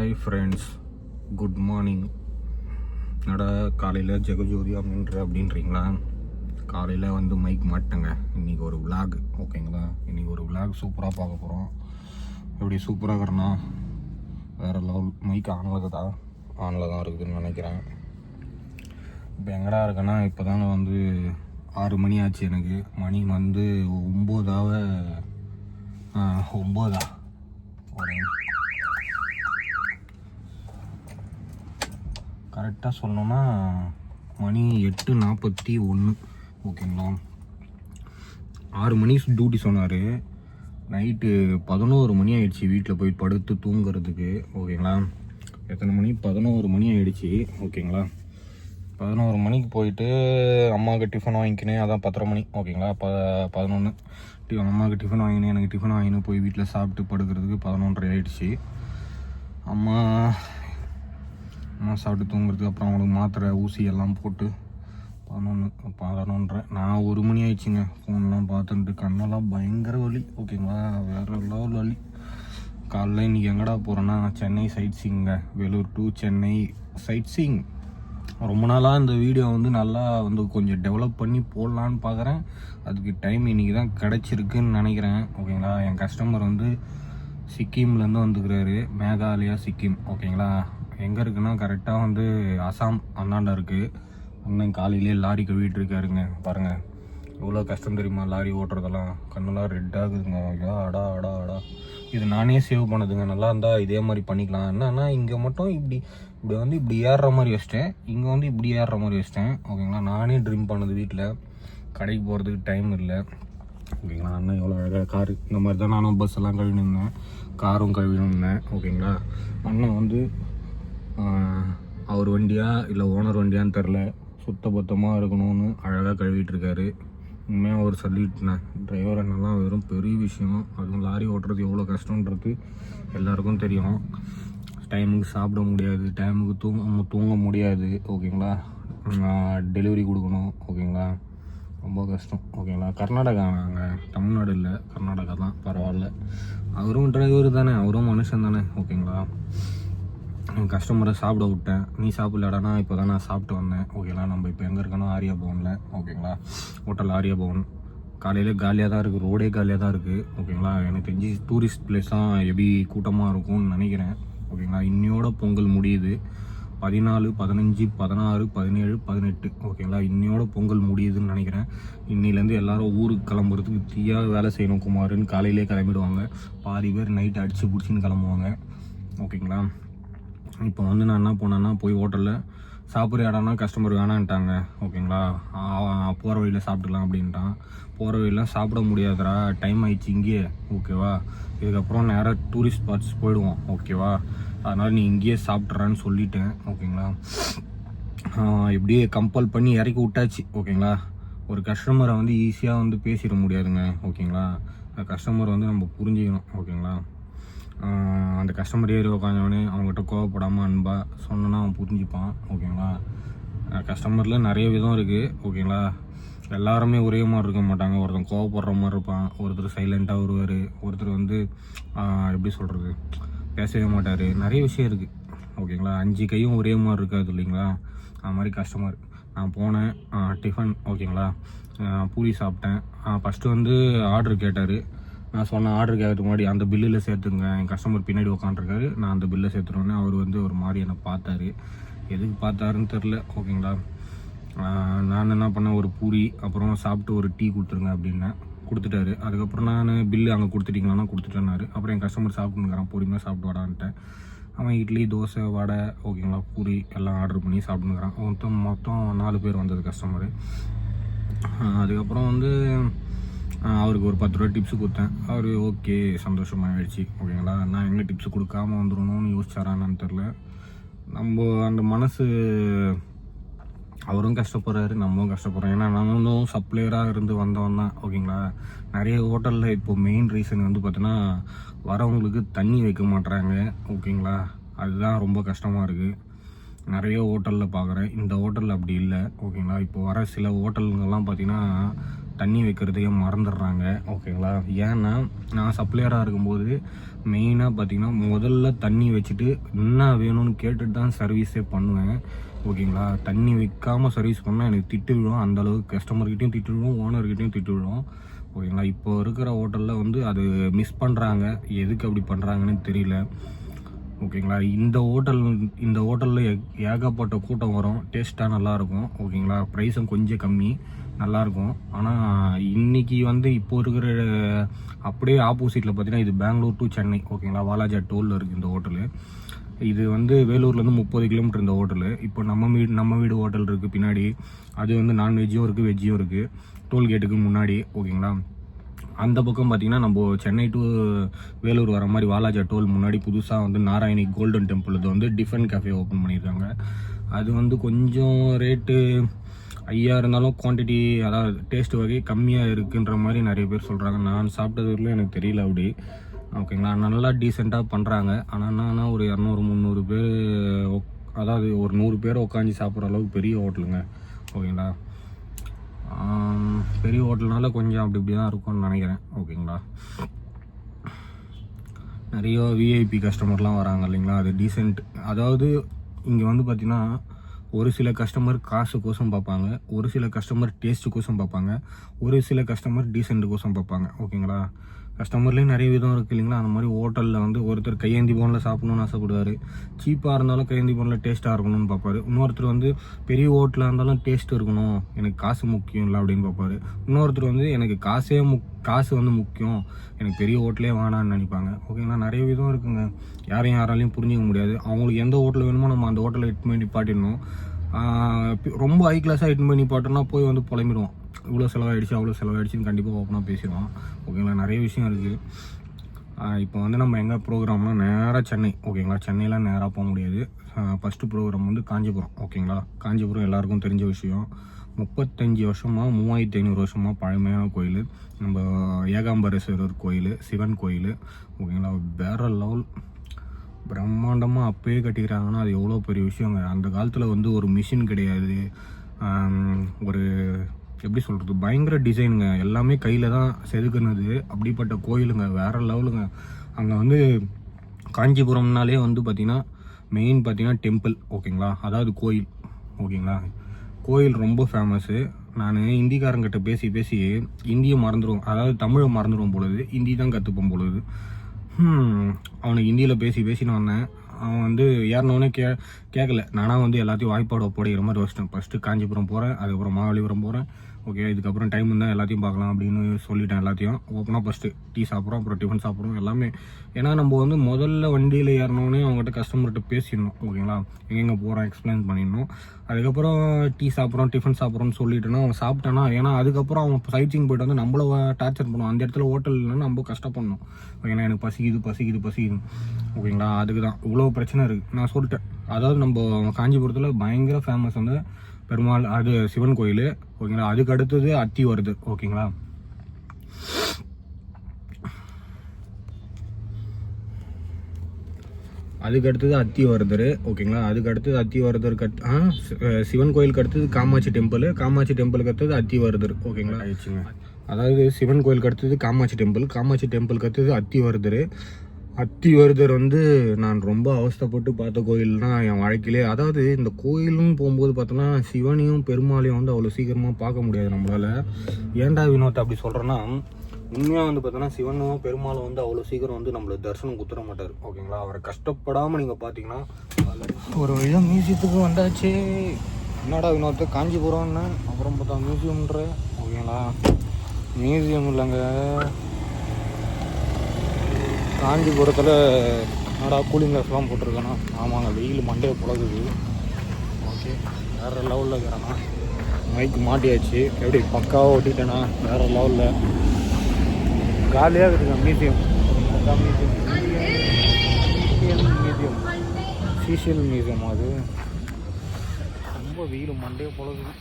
Hi friends, good morning. காலையில் ஜெகஜோதி அப்படின்றீங்களா? காலையில் வந்து மைக் மாட்டேங்க. இன்றைக்கி ஒரு விளாக், ஓகேங்களா? இன்றைக்கி ஒரு விளாக் சூப்பராக பார்க்க போகிறோம். எப்படி சூப்பராக இருக்கிறனா, வேறு லெவல். மைக் ஆனில் தான் இருக்குதுன்னு நினைக்கிறேன். இப்போ எங்கடா இருக்கேன்னா, இப்போ தாங்க வந்து 6 மணி ஆச்சு. எனக்கு மணி வந்து 9 கரெக்டாக சொல்லணும்னா மணி 8:41, ஓகேங்களா? 6 மணி டியூட்டி சொன்னார். நைட்டு 11 மணி ஆகிடுச்சி வீட்டில் போய் படுத்து தூங்குறதுக்கு, ஓகேங்களா? எத்தனை மணி? 11 மணி ஆகிடுச்சி, ஓகேங்களா? 11 மணிக்கு போயிட்டு அம்மாவுக்கு டிஃபன் வாங்கிக்கினேன். அதான் 10:30 மணி, ஓகேங்களா? 11 அம்மாவுக்கு டிஃபன் வாங்கினேன், எனக்கு டிஃபன் வாங்கினு போய் வீட்டில் சாப்பிட்டு படுக்கிறதுக்கு 11:30 ஆகிடுச்சி. அம்மா சாப்பிட்டு தூங்குறதுக்கு அப்புறம் அவங்களுக்கு மாத்திரை ஊசி எல்லாம் போட்டு 11:30. நான் 1 மணி ஆயிடுச்சுங்க. ஃபோன்லாம் பார்த்துட்டு கண்ணெல்லாம் பயங்கர வலி, ஓகேங்களா? வேறு லெவல் வலி. காலைல இன்றைக்கி எங்கடா போகிறேன்னா, சென்னை சைட் சீங்க. வேலூர் டு சென்னை சைட் சீங். ரொம்ப நாளாக இந்த வீடியோ வந்து நல்லா வந்து கொஞ்சம் டெவலப் பண்ணி போடலான்னு பார்க்குறேன். அதுக்கு டைம் இன்றைக்கி தான் கிடச்சிருக்குன்னு நினைக்கிறேன், ஓகேங்களா? என் கஸ்டமர் வந்து சிக்கிம்லேருந்து வந்துக்கிறாரு, மேகாலயா சிக்கிம், ஓகேங்களா? எங்கே இருக்குன்னா கரெக்டாக வந்து அசாம் அண்ணாண்ட இருக்குது. அண்ணன் காலையிலே லாரி கழுவிட்டு இருக்காருங்க. பாருங்கள் எவ்வளோ கஷ்டம் தெரியுமா லாரி ஓட்டுறதெல்லாம். கண்ணெல்லாம் ரெட்டாகுதுங்க. ஐயா அடா. இது நானே சேவ் பண்ணதுங்க. நல்லா இருந்தால் இதே மாதிரி பண்ணிக்கலாம். என்னன்னா இங்கே மட்டும் இப்படி வந்து இப்படி ஏறுற மாதிரி வச்சிட்டேன், இங்கே வந்து இப்படி ஏறுற மாதிரி வச்சிட்டேன், ஓகேங்களா? நானே ட்ரிம் பண்ணது வீட்டில். கடைக்கு போகிறதுக்கு டைம் இல்லை, ஓகேங்களா? அண்ணன் எவ்வளோ அழகாக காரு. இந்த மாதிரி தான் நானும் பஸ் எல்லாம் கழுவினுருந்தேன், காரும் கழுவினுருந்தேன், ஓகேங்களா? அண்ணன் வந்து அவர் வண்டியா இல்லை ஓனர் வண்டியான்னு தெரில, சுத்தபத்தமாக இருக்கணும்னு அழகாக கழுவிட்டுருக்காரு. உண்மையாக அவர் சொல்லிட்டுனேன். டிரைவர் என்னெல்லாம் வெறும் பெரிய விஷயம். அதுவும் லாரி ஓட்டுறது எவ்வளோ கஷ்டன்றது எல்லாருக்கும் தெரியும். டைமுக்கு சாப்பிட முடியாது, டைமுக்கு தூங்க முடியாது, ஓகேங்களா? டெலிவரி கொடுக்கணும், ஓகேங்களா? ரொம்ப கஷ்டம், ஓகேங்களா? கர்நாடகா, நாங்கள் தமிழ்நாடு இல்லை, கர்நாடகா தான். பரவாயில்ல, அவரும் டிரைவர் தானே, அவரும் மனுஷன் தானே, ஓகேங்களா? கஸ்டமரை சாப்பிட விட்டேன். நீ சாப்பிடலடானா இப்போ தான் நான் சாப்பிட்டு வந்தேன், ஓகேங்களா? நம்ம இப்போ எங்கே இருக்கோன்னா ஆரியா பவனில், ஓகேங்களா? ஹோட்டல் ஆரியா பவன். காலையில் காலியாக தான் இருக்குது, ரோடே காலியாக தான் இருக்குது, ஓகேங்களா? எனக்கு தெரிஞ்சு டூரிஸ்ட் பிளேஸ் தான் எப்படி கூட்டமாக இருக்கும்னு நினைக்கிறேன், ஓகேங்களா? இன்னையோட பொங்கல் முடியுது. 14, 15, 16, 17, 18, ஓகேங்களா? இன்னையோட பொங்கல் முடியுதுன்னு நினைக்கிறேன். இன்னிலேருந்து எல்லாரும் ஊருக்கு கிளம்புறதுக்கு தீயாக வேலை செய்யணும் குமாருன்னு காலையிலே கிளம்பிடுவாங்க. பாதி பேர் நைட்டு அடித்து பிடிச்சின்னு கிளம்புவாங்க, ஓகேங்களா? இப்போ வந்து நான் என்ன போனேன்னா, போய் ஹோட்டலில் சாப்பிட்ற இடம்னா கஸ்டமர் வேணான்ட்டாங்க, ஓகேங்களா? போகிற வழியில் சாப்பிட்டுக்கலாம் அப்படின்ட்டான். போகிற வழியில் சாப்பிட முடியாதுடா, டைம் ஆயிடுச்சு இங்கேயே, ஓகேவா? இதுக்கப்புறம் நேராக டூரிஸ்ட் ஸ்பாட்ஸ் போயிடுவோம், ஓகேவா? அதனால் நீ இங்கேயே சாப்பிட்றான்னு சொல்லிட்டேன், ஓகேங்களா? இப்படியே கம்பல் பண்ணி இறக்கி விட்டாச்சு, ஓகேங்களா? ஒரு கஸ்டமரை வந்து ஈஸியாக வந்து பேசிட முடியாதுங்க, ஓகேங்களா? கஸ்டமர் வந்து நம்ம புரிஞ்சுக்கணும், ஓகேங்களா? அந்த கஸ்டமர் ஏறி உட்காந்தவனே அவங்ககிட்ட கோவப்படாமல் அன்பாக சொன்னோன்னா அவன் புரிஞ்சுப்பான், ஓகேங்களா? கஸ்டமரில் நிறைய விதம் இருக்குது, ஓகேங்களா? எல்லாருமே ஒரே மாதிரி இருக்க மாட்டாங்க. ஒருத்தன் கோவப்படுற மாதிரி இருப்பான், ஒருத்தர் சைலண்ட்டாக வருவார், ஒருத்தர் வந்து எப்படி சொல்கிறது, பேசவே மாட்டார். நிறைய விஷயம் இருக்குது, ஓகேங்களா? 5 கையும் ஒரே மாதிரி இருக்காது இல்லைங்களா? அது மாதிரி கஸ்டமர். நான் போனேன், டிஃபன், ஓகேங்களா? பூரி சாப்பிட்டேன். ஃபஸ்ட்டு வந்து ஆர்டர் கேட்டார். நான் சொன்ன ஆர்டர் கேட்கறதுக்கு முன்னாடி அந்த பில்லில் சேர்த்துங்க, என் கஸ்டமர் பின்னாடி உட்காந்துருக்காரு, நான் அந்த பில்லை சேர்த்துருவேன்னே அவர் வந்து ஒரு மாதிரி என்னை பார்த்தாரு. எதுக்கு பார்த்தாருன்னு தெரில, ஓகேங்களா? நான் என்ன பண்ணேன், ஒரு பூரி அப்புறம் சாப்பிட்டு ஒரு டீ கொடுத்துருங்க அப்படின்னேன். கொடுத்துட்டாரு. அதுக்கப்புறம் நான் பில்லு அங்கே கொடுத்துட்டிங்களான்னா கொடுத்துட்டேன்னாரு. அப்புறம் என் கஸ்டமர் சாப்பிட்டுங்கிறான், பொறுமையாக சாப்பிட்டு வாடான்ட்டேன். அவன் இட்லி, தோசை, வடை, ஓகேங்களா, பூரி எல்லாம் ஆர்டர் பண்ணி சாப்பிட்டுங்கிறான். மொத்தம் 4 பேர் வந்தது கஸ்டமரு. அதுக்கப்புறம் வந்து அவருக்கு ஒரு 10 ரூபா டிப்ஸு கொடுத்தேன். அவர் ஓகே சந்தோஷமாகிடுச்சு, ஓகேங்களா? நான் எங்கே டிப்ஸு கொடுக்காமல் வந்துடணும்னு யோசிச்சாரான்னு தெரில. நம்ம அந்த மனசு, அவரும் கஷ்டப்படுறாரு, நம்மளும் கஷ்டப்படுறோம். ஏன்னா நானும் சப்ளையராக இருந்து வந்தவன் தான், ஓகேங்களா? நிறைய ஹோட்டலில் இப்போது மெயின் ரீசன் வந்து பார்த்தீங்கன்னா வரவங்களுக்கு தண்ணி வைக்க மாட்டுறாங்க, ஓகேங்களா? அதுதான் ரொம்ப கஷ்டமாக இருக்குது. நிறைய ஹோட்டலில் பார்க்குறேன், இந்த ஹோட்டலில் அப்படி இல்லை, ஓகேங்களா? இப்போ வர சில ஹோட்டலுங்கெல்லாம் பார்த்திங்கன்னா தண்ணி வைக்கிறதையே மறந்துடுறாங்க. ஓகேங்களா? ஏன்னா நான் சப்ளையராக இருக்கும்போது மெயினாக பார்த்தீங்கன்னா முதல்ல தண்ணி வச்சுட்டு என்ன வேணும்னு கேட்டுட்டு தான் சர்வீஸே பண்ணுவேன். ஓகேங்களா? தண்ணி வைக்காமல் சர்வீஸ் பண்ணால் எனக்கு திட்டு விழும். அந்தளவுக்கு கஸ்டமர்கிட்டையும் திட்டு விழும், ஓனர்கிட்டையும் திட்டு விழும். ஓகேங்களா? இப்போ இருக்கிற ஹோட்டலில் வந்து அது மிஸ் பண்ணுறாங்க. எதுக்கு அப்படி பண்ணுறாங்கன்னு தெரியல. ஓகேங்களா? இந்த ஹோட்டலில் ஏகப்பட்ட கூட்டம் வரும். டேஸ்ட்டாக நல்லாயிருக்கும். ஓகேங்களா? ப்ரைஸும் கொஞ்சம் கம்மி, நல்லாயிருக்கும். ஆனால் இன்றைக்கி வந்து இப்போ இருக்கிற அப்படியே ஆப்போசிட்டில் பார்த்தீங்கன்னா இது பெங்களூர் டு சென்னை. ஓகேங்களா? வாலாஜா டோலில் இருக்குது இந்த ஹோட்டலு. இது வந்து வேலூர்லேருந்து 30 கிலோமீட்டர் இந்த ஹோட்டலு. இப்போ நம்ம வீடு ஹோட்டல் இருக்குது பின்னாடி. அது வந்து நான்வெஜ்ஜும் இருக்குது, வெஜ்ஜும் இருக்குது. டோல்கேட்டுக்கு முன்னாடி. ஓகேங்களா? அந்த பக்கம் பார்த்திங்கன்னா நம்ம சென்னை டு வேலூர் வர மாதிரி வாலாஜா டோல் முன்னாடி புதுசாக வந்து நாராயணி கோல்டன் டெம்பிள் இது வந்து டிஃபன் கேஃபே ஓப்பன் பண்ணியிருக்காங்க. அது வந்து கொஞ்சம் ரேட்டு ஹையாக இருந்தாலும் குவான்டிட்டி அதாவது டேஸ்ட் வகை கம்மியாக இருக்குன்ற மாதிரி நிறைய பேர் சொல்கிறாங்க. நான் சாப்பிட்டது வரலும் எனக்கு தெரியல அப்படி. ஓகேங்களா? நல்லா டீசெண்டாக பண்ணுறாங்க. ஆனால் என்னன்னா ஒரு 200-300 பேர் அதாவது ஒரு 100 பேர் உட்காந்து சாப்பிட்ற அளவுக்கு பெரிய ஹோட்டலுங்க. ஓகேங்களா? பெரிய ஹோட்டல்னால கொஞ்சம் அப்படி இப்படி தான் இருக்கும்னு நினைக்கிறேன். ஓகேங்களா? நிறைய விஐபி கஸ்டமர்லாம் வராங்க இல்லைங்களா? அது டீசெண்ட். அதாவது இங்கே வந்து பார்த்திங்கன்னா ஒரு சில கஸ்டமர் காசுக்கோசம் பார்ப்பாங்க, ஒரு சில கஸ்டமர் டேஸ்ட்டுக்கோசம் பார்ப்பாங்க, ஒரு சில கஸ்டமர் டீசெண்ட்டுக்கோசம் பார்ப்பாங்க. ஓகேங்களா? கஸ்டமர்லேயும் நிறைய விதம் இருக்குது இல்லைங்களா? அந்த மாதிரி ஹோட்டலில் வந்து ஒருத்தர் கையேந்தி போனில் சாப்பிட்ணுன்னு ஆசைப்படுவார். சீப்பாக இருந்தாலும் கையேந்தி போனில் டேஸ்ட்டாக இருக்கணும்னு பார்ப்பாரு. இன்னொருத்தர் வந்து பெரிய ஹோட்டலாக இருந்தாலும் டேஸ்ட் இருக்கணும், எனக்கு காசு முக்கியம் இல்லை அப்படின்னு பார்ப்பாரு. இன்னொருத்தர் வந்து எனக்கு காசு வந்து முக்கியம், எனக்கு பெரிய ஹோட்டலே வேணான்னு நினைப்பாங்க. ஓகேங்களா? நிறைய விதம் இருக்குங்க. யாராலையும் புரிஞ்சிக்க முடியாது. அவங்களுக்கு எந்த ஹோட்டல் வேணுமோ நம்ம அந்த ஹோட்டலை இட்டு பண்ணி நிப்பாட்டிடணும். ரொம்ப ஹை கிளாஸாக இட்டு பண்ணி நிப்பாட்டோன்னா போய் வந்து புலம்பிடுவோம். இவ்வளோ செலவாயிடுச்சு அவ்வளோ செலவாயிடுச்சுன்னு கண்டிப்பாக ஓப்பனாக பேசிடுவோம். ஓகேங்களா? நிறைய விஷயம் இருக்குது. இப்போ வந்து நம்ம எங்கே ப்ரோக்ராம்னா நேராக சென்னை. ஓகேங்களா? சென்னையில் நேராக போக முடியாது. ஃபஸ்ட்டு ப்ரோக்ராம் வந்து காஞ்சிபுரம். ஓகேங்களா? காஞ்சிபுரம் எல்லாருக்கும் தெரிஞ்ச விஷயம். 35 வருஷமாக 3500 வருஷமாக பழமையான கோயில். நம்ம ஏகாம்பரேஸ்வரர் கோயில், சிவன் கோயில். ஓகேங்களா? வேறு லெவல் பிரம்மாண்டமாக அப்பயே கட்டிக்கிறாங்கன்னா அது எவ்வளோ பெரிய விஷயங்க. அந்த காலத்தில் வந்து ஒரு மிஷின் கிடையாது. ஒரு எப்படி சொல்கிறது, பயங்கர டிசைனுங்க. எல்லாமே கையில் தான் செதுக்குனது. அப்படிப்பட்ட கோயிலுங்க, வேறு லெவலுங்க. அங்கே வந்து காஞ்சிபுரம்னாலே வந்து பார்த்திங்கன்னா மெயின் பார்த்திங்கன்னா டெம்பிள். ஓகேங்களா? அதாவது கோயில். ஓகேங்களா? கோயில் ரொம்ப ஃபேமஸ்ஸு. நான் ஹிந்திக்காரங்கிட்ட பேசி பேசி ஹிந்தியை மறந்துடுவோம், அதாவது தமிழை மறந்துடுவோம் பொழுது ஹிந்தி தான் கற்றுப்போம் பொழுது. அவனுக்கு ஹிந்தியில் பேசி பேசின்னு வந்தேன். அவன் வந்து ஏறினவனே கேட்கல. நானாக வந்து எல்லாத்தையும் வாய்ப்பாடு ஒப்படைக்கிற மாதிரி வச்சிட்டேன். ஃபஸ்ட்டு காஞ்சிபுரம் போகிறேன், அதுக்கப்புறம் மகாபலிபுரம் போகிறேன். ஓகே, இதுக்கப்புறம் டைம் இருந்தால் எல்லாத்தையும் பார்க்கலாம் அப்படின்னு சொல்லிட்டேன். எல்லாத்தையும் ஓப்பனாக ஃபஸ்ட்டு டீ சாப்பிட்றோம், அப்புறம் டிஃபன் சாப்பிட்றோம் எல்லாமே. ஏன்னா நம்ம வந்து முதல்ல வண்டியில் ஏறினோடனே அவங்ககிட்ட கஸ்டமர்கிட்ட பேசிடணும். ஓகேங்களா? எங்கெங்கே போகிறோம் எக்ஸ்பிளைன் பண்ணிடணும். அதுக்கப்புறம் டீ சாப்பிட்றோம் டிஃபன் சாப்பிட்றோன்னு சொல்லிட்டேன்னா அவன் சாப்பிட்டானா, ஏன்னா அதுக்கப்புறம் அவன் சைட் போய்ட்டு வந்து நம்மள டார்ச்சர் பண்ணுவான். அந்த இடத்துல ஹோட்டல் இல்லைன்னா நம்ம கஷ்டப்படணும். ஓகேங்களா? எனக்கு பசிக்குது. ஓகேங்களா? அதுக்கு தான் இவ்வளோ பிரச்சனை இருக்குது. நான் சொல்லிட்டேன். அதாவது நம்ம காஞ்சிபுரத்தில் பயங்கர ஃபேமஸ் வந்து பெருமாள், அது சிவன் கோயில். ஓகேங்களா? அதுக்கு அடுத்தது அத்தி வருது. ஓகேங்களா? அதுக்கு அடுத்தது அத்திவரதர். ஓகேங்களா? அதுக்கு அடுத்தது அத்திவரதர் சிவன் கோயிலுக்கு அடுத்தது காமாட்சி டெம்பிள். காமாட்சி டெம்பிளுக்கு அடுத்தது அத்திவரதர். ஓகேங்களா? ஆயிடுச்சுங்க. அதாவது சிவன் கோயிலுக்கு அடுத்தது காமாட்சி டெம்பிள், காமாட்சி டெம்பிளுக்கு அடுத்தது அத்திவரதர். அத்திவரதர் வந்து நான் ரொம்ப அவஸ்தைப்பட்டு பார்த்த கோயில்னா என் வாழ்க்கையிலே. அதாவது இந்த கோயிலுன்னு போகும்போது பார்த்தோன்னா சிவனையும் பெருமாளையும் வந்து அவ்வளோ சீக்கிரமாக பார்க்க முடியாது நம்மளால். ஏன்டா வினோத் அப்படி சொல்கிறேன்னா, உண்மையாக வந்து பார்த்தோன்னா சிவனும் பெருமாளும் வந்து அவ்வளோ சீக்கிரம் வந்து நம்மளை தரிசனம் குத்துற மாட்டார். ஓகேங்களா? அவரை கஷ்டப்படாமல் நீங்கள் பார்த்தீங்கன்னா ஒரு வழியாக மியூசியத்துக்கு வந்தாச்சு. என்னடா வினோத்து காஞ்சிபுரம்னு அப்புறம் பார்த்தா மியூசியம்ன்ற. ஓகேங்களா? மியூசியம் இல்லைங்க, காஞ்சிபுரத்தில் என்னடா கூலிங் கிளாஸ்லாம் போட்டிருக்கேன்னா, ஆமாங்க வெயில் மண்டையை புழகுது. ஓகே, வேறு லெவலில் இருக்கிறேன்னா மைக்கு மாட்டியாச்சு. எப்படி பக்காவாக ஓட்டிட்டேன்னா வேறு லெவலில் காலியாக இருக்குங்க. மியூசியம் சீஷியல் மியூசியம். அது ரொம்ப வெயில் மண்டையை புழகுது.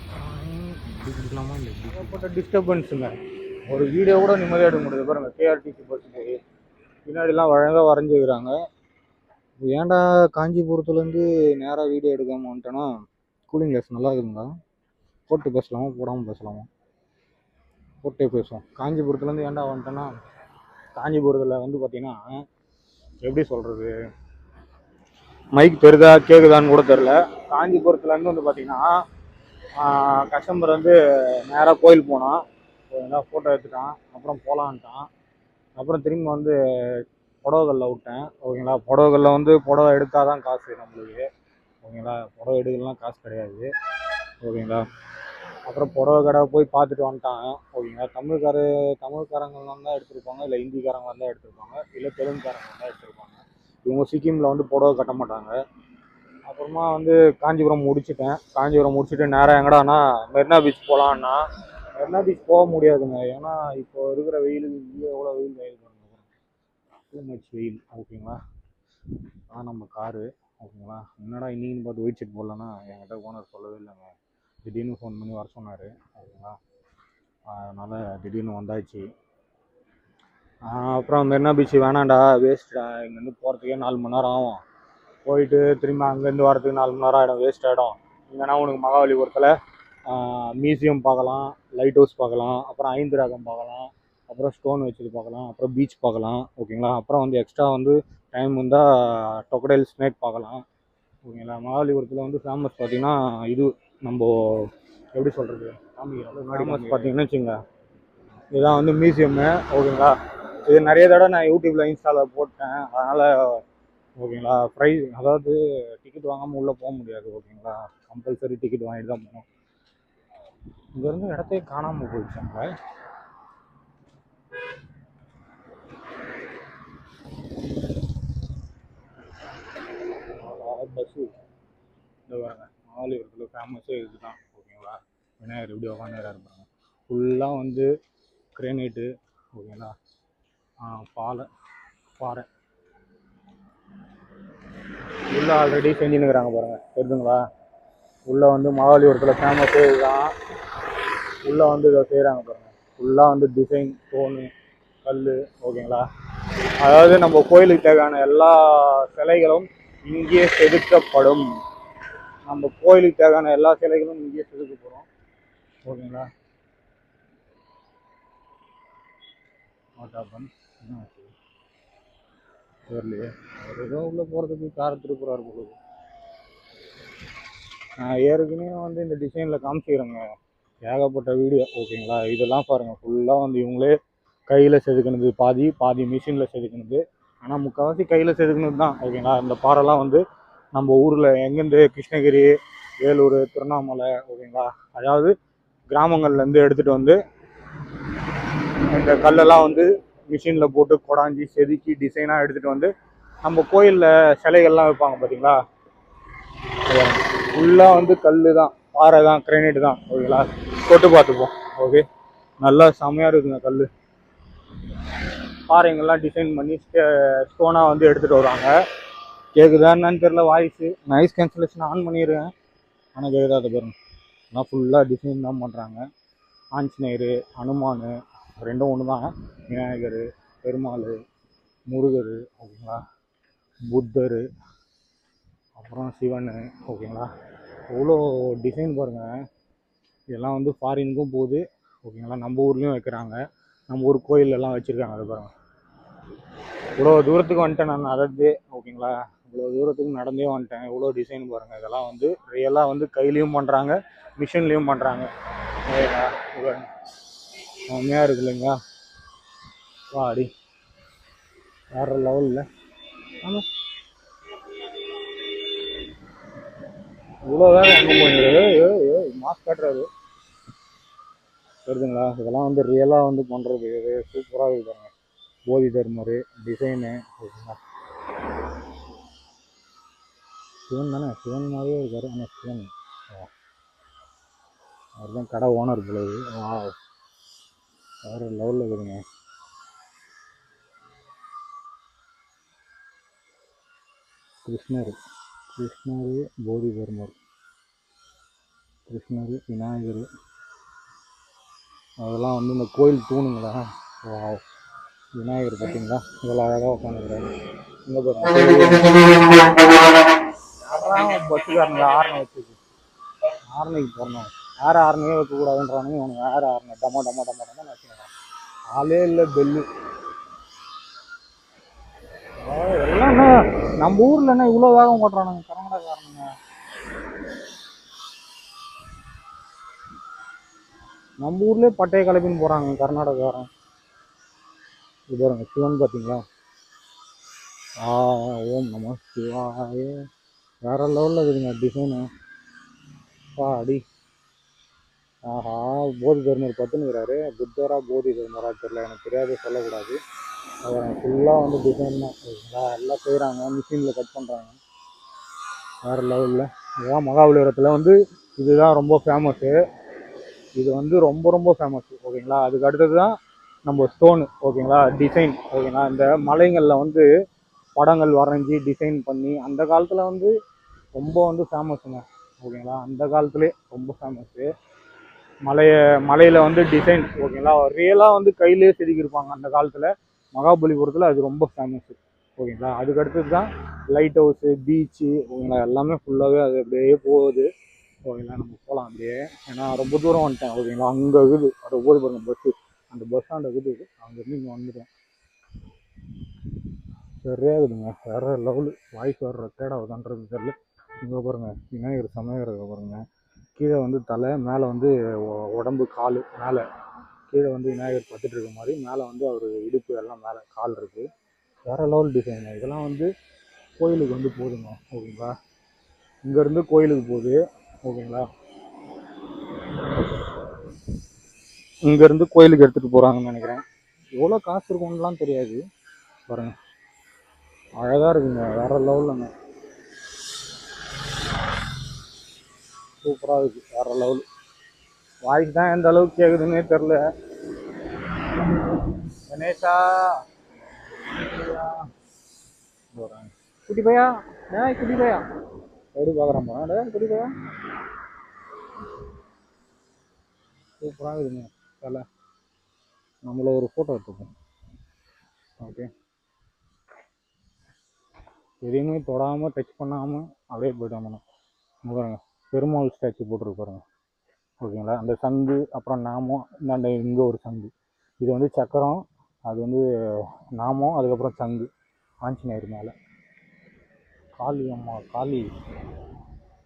இப்படி பிடிக்கலாமா இல்லை இப்படி டிஸ்டர்பன்ஸுங்க. ஒரு வீடியோ கூட நிம்மதியாக எடுக்க முடியாது பாருங்க. கேஆர்டிசி பஸ் பின்னாடிலாம் அழகாக வரைஞ்சிக்கிறாங்க. ஏன்டா காஞ்சிபுரத்துலேருந்து நேராக வீடியோ எடுக்காமல் வந்துட்டேன்னா, கூலிங் கிளாஸ் நல்லா இருக்குங்களா? போட்டு பேசலாமா போடாமல் பேசலாமா? போட்டே பேசுவோம். காஞ்சிபுரத்துலேருந்து ஏன்டா வந்துட்டேன்னா, காஞ்சிபுரத்தில் வந்து பார்த்தீங்கன்னா எப்படி சொல்கிறது, மைக் தெரிதா கேட்குதான்னு கூட தெரில. காஞ்சிபுரத்துலேருந்து வந்து பார்த்தீங்கன்னா கஸ்டமர் வந்து நேராக கோயில் போனான், ஃபோட்டோ எடுத்துட்டான், அப்புறம் போகலான்ட்டான். அப்புறம் திரும்பி வந்து புடவைகளில் விட்டேன். ஓகேங்களா, புடவைகளில் வந்து புடவை எடுத்தால் தான் காசு நம்மளுக்கு. ஓகேங்களா, புடவை எடுக்கலாம் காசு கிடையாது. ஓகேங்களா, அப்புறம் புடவை கடை போய் பார்த்துட்டு வந்துட்டாங்க. ஓகேங்களா, தமிழ்காரங்களாம் தான் எடுத்திருப்பாங்க, இல்லை ஹிந்திக்காரங்களாம் தான் எடுத்திருப்பாங்க, இல்லை தெலுங்குக்காரங்க தான் எடுத்திருப்பாங்க. இவங்க சிக்கிமில் வந்து புடவை கட்ட மாட்டாங்க. அப்புறமா வந்து காஞ்சிபுரம் முடிச்சுட்டு நேராக எங்கடானா மெரினா பீச் போகலான்னா, மெரினா பீச் போக முடியாதுங்க. ஏன்னா இப்போ இருக்கிற வெயில் எவ்வளோ வெயில் பண்ணுங்க, டூ மச் வெயில். ஓகேங்களா, ஆனால் நம்ம காரு. ஓகேங்களா, என்னடா இன்னின்னு பார்த்து ஒயிட் ஷர்ட் போடலன்னா என்கிட்ட ஓனர் சொல்லவே இல்லைங்க. திடீர்னு ஃபோன் பண்ணி வர சொன்னார். ஓகேங்களா, அதனால் திடீர்னு வந்தாச்சு. அப்புறம் மெரினா பீச் வேணாண்டா, வேஸ்ட்டா, இங்கேருந்து போகிறதுக்கே 4 மணி நேரம் ஆகும், போயிட்டு திரும்ப அங்கேருந்து வரதுக்கு 4 மணி நேரம் ஆகிடும், வேஸ்ட் ஆகிடும். இல்லைனா உனக்கு மகாபலிபுரத்தில் மியூசியம் பார்க்கலாம், லைட் ஹவுஸ் பார்க்கலாம், அப்புறம் ஐந்தராகம் பார்க்கலாம், அப்புறம் ஸ்டோன் வச்சது பார்க்கலாம், அப்புறம் பீச் பார்க்கலாம். ஓகேங்களா, அப்புறம் வந்து எக்ஸ்ட்ரா வந்து டைம் வந்தால் டொக்கடைல் ஸ்னேக் பார்க்கலாம். ஓகேங்களா, மகாபலிபுரத்தில் வந்து ஃபேமஸ் பார்த்திங்கன்னா இது நம்ம எப்படி சொல்கிறது, ஃபேமஸ் பார்த்திங்கன்னா வச்சுங்க, இதுதான் வந்து மியூசியம்மு. ஓகேங்களா, இது நிறைய தடவை நான் யூடியூப்பில் இன்ஸ்டாவில் போட்டேன். அதனால் ஓகேங்களா, ப்ரைஸ் அதாவது டிக்கெட் வாங்காமல் உள்ளே போக முடியாது. ஓகேங்களா, கம்பல்சரி டிக்கெட் வாங்கிட்டு தான் போகணும். இங்கேருந்து இடத்தையே காணாமல் போயிடுச்சாங்க. பஸ்ஸு இந்த பாருங்க, மகாபலிபுரத்தில் ஃபேமஸே இது தான். ஓகேங்களா, விநாயகர் எப்படி உட்காந்துரா இருப்பாங்க, ஃபுல்லாக வந்து கிரேனைட்டு. ஓகேங்களா, பாறை உள்ளே ஆல்ரெடி செஞ்சுன்னுக்குறாங்க பாருங்கள், தெரியுதுங்களா. உள்ளே வந்து மகாபலிபுரத்தில் ஃபேமஸே இதுதான். உள்ளே வந்து இதை செய்கிறாங்க பாருங்கள், ஃபுல்லாக வந்து டிசைன், ஸ்டோனு, கல். ஓகேங்களா, அதாவது நம்ம கோயிலுக்கு தேவையான எல்லா சிலைகளும் இங்கே செதுக்கப்படும். நம்ம கோயிலுக்கு தேவையான எல்லா சிலைகளும் இங்கே செதுக்கப்படும். ஓகேங்களா, தெரியலையே, ஒரு ஏதோ உள்ளே போகிறதுக்கு காரை திருப்புறாரு போகுது. நான் ஏற்கனவே வந்து இந்த டிசைனில் காமிச்சிக்கிறேங்க, ஏகப்பட்ட வீடியோ. ஓகேங்களா, இதெல்லாம் பாருங்கள், ஃபுல்லாக வந்து இவங்களே கையில் செதுக்கினது, பாதி மிஷினில் செதுக்கினது. ஆனால் முக்கால்வாசி கையில் செதுக்கினது தான். ஓகேங்களா, இந்த பாறைலாம் வந்து நம்ம ஊரில் எங்கேருந்து கிருஷ்ணகிரி, வேலூர், திருவண்ணாமலை, ஓகேங்களா, அதாவது கிராமங்கள்லேருந்து எடுத்துகிட்டு வந்து இந்த கல்லெல்லாம் வந்து மிஷினில் போட்டு கொடாஞ்சி செதுக்கி டிசைனாக எடுத்துகிட்டு வந்து நம்ம கோயிலில் சிலைகள்லாம் வைப்பாங்க பார்த்தீங்களா, ஃபுல்லாக வந்து கல் தான், பாறை தான், கிரைனைட்டு தான். ஓகேங்களா, தொட்டு பார்த்துப்போம். ஓகே, நல்லா செம்மையாக இருக்குங்க கல். பாறைங்கள்லாம் டிசைன் பண்ணி ஸ்டோனாக வந்து எடுத்துகிட்டு வருவாங்க. கேட்குதா என்னன்னு தெரியல வாய்ஸு, நாய்ஸ் கேன்சலேஷன் ஆன் பண்ணிடுவேன், ஆனால் கேட்குதா அதை பாருங்க. ஆனால் ஃபுல்லாக டிசைன் தான் பண்ணுறாங்க. ஆஞ்சநேயர், அனுமான் ரெண்டும் ஒன்று தான், விநாயகர், பெருமாள், முருகர், ஓகேங்களா, புத்தர், அப்புறம் சிவன். ஓகேங்களா, எவ்வளோ டிசைன் பாருங்கள். இதெல்லாம் வந்து ஃபாரினுக்கும் போகுது. ஓகேங்களா, நம்ம ஊர்லேயும் வைக்கிறாங்க, நம்ம ஊர் கோயிலெல்லாம் வச்சுருக்காங்க. அது பாருங்கள், இவ்வளோ தூரத்துக்கு வந்துட்டேன் நான் நடந்தே. ஓகேங்களா, இவ்வளோ தூரத்துக்கு நடந்தே வந்துட்டேன். எவ்வளோ டிசைன் பாருங்கள். இதெல்லாம் வந்து ரியலாக வந்து கையிலையும் பண்ணுறாங்க, மிஷின்லேயும் பண்ணுறாங்க. ஓகேங்களா, செம்மையாக இருக்கு இல்லைங்களா. வாடி வேறு லெவலில். ஆமாம், இவ்வளோ வேலை எங்கே போயிடுது, மாஸ்க் காட்டுறாரு, தெரியுதுங்களா. இதெல்லாம் வந்து ரியலாக வந்து பண்ணுறது சூப்பராக இருக்குதுங்க. போதி தர்மர் டிசைனு. ஓகேங்களா, சிவன் தானே, சிவன் மாதிரியே இருக்காரு. ஆனால் சிவன் அவர் தான் கடை ஓனர் போல. வேறு லெவலில் இருக்குதுங்க. கிருஷ்ணர், போதி தர்மர், கிருஷ்ணர், விநாயகர், அதெல்லாம் வந்து இந்த கோயில் தூணுங்களா. விநாயகர் பார்த்தீங்களா, இதெல்லாம் அழகாக உட்காந்துக்கிறாரு. இங்கே பாருங்க, பஸ்ஸுக்காரங்க ஆரனை வச்சுருக்கு, ஆரணைக்கு போடணும். ஏர் ஆர்னே வைக்கக்கூடாதுன்றானுங்க. இவனுக்கு ஏர் ஆர்னு டமா டமா டமா டமா வச்சுக்கிறான். ஆளே இல்லை பெல்லு. எல்லாம் என்ன நம்ம ஊரில் என்ன இவ்வளோ வேகம் ஓட்டுறானுங்க கர்நாடகாரனுங்க. நம்ம ஊர்லேயே பட்டையை கலப்பின்னு போகிறாங்க கர்நாடகாரன். இது பாருங்க சிவன் பார்த்தீங்களா? ஓம் நம சிவாய. வேற லெவலில் இருக்குதுங்க டிசைனு. அடி. ஆஹா, போதி தர்மர் பத்துனுங்கிறாரு. புத்தரா போதி தர்மரா தெரியல, எனக்கு தெரியாது, சொல்லக்கூடாது. அதை ஃபுல்லாக வந்து டிசைன் தான் எல்லாம் செய்கிறாங்க, மிஷினில் கட் பண்ணுறாங்க. வேறு லெவலில் இதுதான் மகாபலிபுரத்தில் வந்து இதுதான் ரொம்ப ஃபேமஸ்ஸு. இது வந்து ரொம்ப ரொம்ப ஃபேமஸ் ஓகேங்களா. அதுக்கு அடுத்தது தான் நம்ம ஸ்டோனு ஓகேங்களா, டிசைன் ஓகேங்களா. இந்த மலைகளில் வந்து படங்கள் வரைஞ்சி டிசைன் பண்ணி அந்த காலத்தில் வந்து ரொம்ப வந்து ஃபேமஸுங்க ஓகேங்களா. அந்த காலத்துலேயே ரொம்ப ஃபேமஸ்ஸு. மலையில் வந்து டிசைன் ஓகேங்களா, ரியலாக வந்து கையிலே செதுக்கியிருப்பாங்க அந்த காலத்தில். மகாபலிபுரத்தில் அது ரொம்ப ஃபேமஸ்ஸு ஓகேங்களா. அதுக்கு அடுத்தது தான் லைட் ஹவுஸு, பீச்சு ஓகேங்களா. எல்லாமே ஃபுல்லாகவே அது அப்படியே போகுது ஓகேங்களா. நம்ம போகலாம் அப்படியே, ஏன்னா ரொம்ப தூரம் வந்துட்டேன் ஓகேங்களா. அங்கே இருக்குது அது போது பாருங்க பஸ்ஸு, அந்த பஸ் ஸ்டாண்ட் இருக்குது, அங்கேருந்து இங்கே வந்துட்டேன். சரியாக இருக்குதுங்க, வேறு லெவலு. வாய்ஸ் வர்ற தேடாவதான்றது தெரியல. இங்கே பாருங்க விநாயகர் சமயகர் பாருங்க. கீழே வந்து தலை, மேலே வந்து உடம்பு கால், மேலே கீழே வந்து விநாயகர் பத்துட்டு இருக்க மாதிரி, மேலே வந்து அவர் இடுப்பு எல்லாம் மேலே கால் இருக்குது. வேறு லெவல் டிசைனுங்க. இதெல்லாம் வந்து கோயிலுக்கு வந்து போகுதுங்க ஓகேங்களா. இங்கேருந்து கோயிலுக்கு போகுது ஓகேங்களா. இங்கேருந்து கோயிலுக்கு எடுத்துகிட்டு போகிறாங்கன்னு நினைக்கிறேன். எவ்வளோ காசு இருக்கும்லாம் தெரியாது. பாருங்க அழகாக இருக்குங்க, வேறு லெவலுங்க, சூப்பராக இருக்குது, வேறு லெவலு. வாய்ஸ் தான் எந்த அளவுக்கு கேட்குதுன்னே தெரில. கணேஷா குட்டி பையா, குட்டி பையா எப்படி பார்க்குறான் போனா குட்டி பையா. சூப்பராக இருக்குங்க தலை. நம்மள ஒரு ஃபோட்டோ எடுத்துப்போம். ஓகே, எதையுமே தொடாமல் டச் பண்ணாமல் அப்படியே போய்ட்டோம்னா பாருங்க. பெருமாள் ஸ்டாச்சு போட்டுருக்கு பாருங்க ஓகேங்களா. அந்த சங்கு, அப்புறம் நாமம், இந்தாண்ட இங்கே ஒரு சங்கு, இது வந்து சக்கரம், அது வந்து நாமம், அதுக்கப்புறம் சங்கு ஆஞ்சநேயர் மேலே. காளியம்மா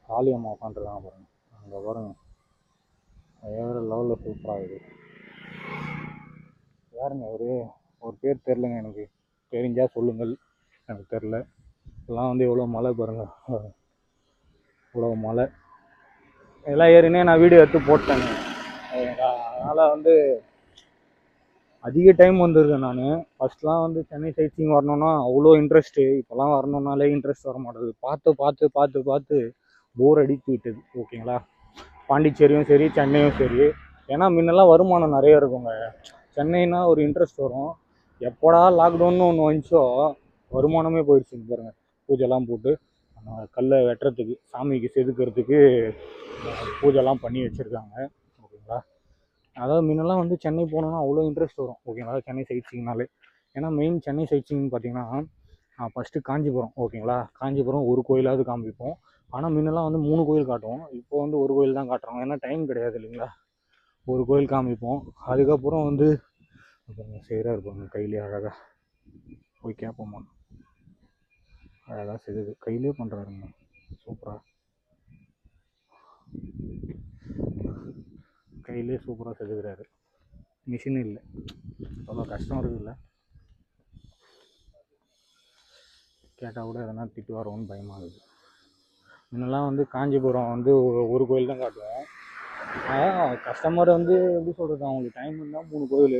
காளியம்மா உட்காந்துருக்காங்க பாருங்க அங்கே பாருங்க. வேறு லெவலில் சூப்பராக இருக்குது. யாருங்க ஒரு பேர் தெரிலங்க, எனக்கு தெரிஞ்சால் சொல்லுங்கள், எனக்கு தெரில. இதெல்லாம் வந்து எவ்வளோ மழை பாருங்கள், இவ்வளோ மழை. இதெல்லாம் ஏறினே நான் வீடியோ எடுத்து போட்டேங்க ஓகேங்களா. அதனால் வந்து அதிக டைம் வந்துருக்கேன் நான். ஃபஸ்ட்லாம் வந்து சென்னை சைட் சீயிங் வரணுன்னா அவ்வளோ இன்ட்ரெஸ்ட்டு. இப்போலாம் வரணுன்னாலே இன்ட்ரெஸ்ட் வர மாட்டேது. பார்த்து போர் அடித்து விட்டது ஓகேங்களா. பாண்டிச்சேரியும் சரி, சென்னையும் சரி. ஏன்னா முன்னெல்லாம் வருமானம் நிறைய இருக்குங்க. சென்னைனா ஒரு இன்ட்ரெஸ்ட் வரும். எப்போடா லாக்டவுன்னு ஒன்று வந்துச்சோ வருமானமே போயிடுச்சு பாருங்கள். பூஜைலாம் போட்டு கல்லை வெட்டுறதுக்கு, சாமிக்கு செதுக்கிறதுக்கு பூஜைலாம் பண்ணி வச்சுருக்காங்க ஓகேங்களா. அதாவது முன்னெல்லாம் வந்து சென்னை போனோன்னா அவ்வளோ இன்ட்ரெஸ்ட் வரும் ஓகேங்களா, சென்னை சைட் சீயிங்னாலே. ஏன்னா மெயின் சென்னை சைட் சீயிங் பார்த்தீங்கன்னா ஃபஸ்ட்டு காஞ்சிபுரம் ஓகேங்களா. காஞ்சிபுரம் ஒரு கோயிலாவது காமிப்போம். ஆனால் முன்னெல்லாம் வந்து 3 கோயில் காட்டுவோம். இப்போ வந்து ஒரு கோயில் தான் காட்டுறோம், ஏன்னா டைம் கிடையாது இல்லைங்களா. ஒரு கோயில் காமிப்போம். அதுக்கப்புறம் வந்து செய்கிறா இருப்பாங்க கையிலே அழகாக. போய் கேட்போம்மா, அழகாக செய்யுது, கையிலே பண்ணுறாருங்க சூப்பராக. கையிலே சூப்பராக செதுக்கிறாரு, மிஷின் இல்லை. அவ்வளோ கஷ்டம் இருக்குதுல்ல. கேட்டால் கூட எதனா திட்டு வரோன்னு பயமாகுது. முன்னெல்லாம் வந்து காஞ்சிபுரம் வந்து ஒரு கோயில் தான் காட்டுவோம். கஸ்டமர் வந்து எப்படி சொல்கிறது, அவங்களுக்கு டைம் இருந்தால் 3 கோயில்,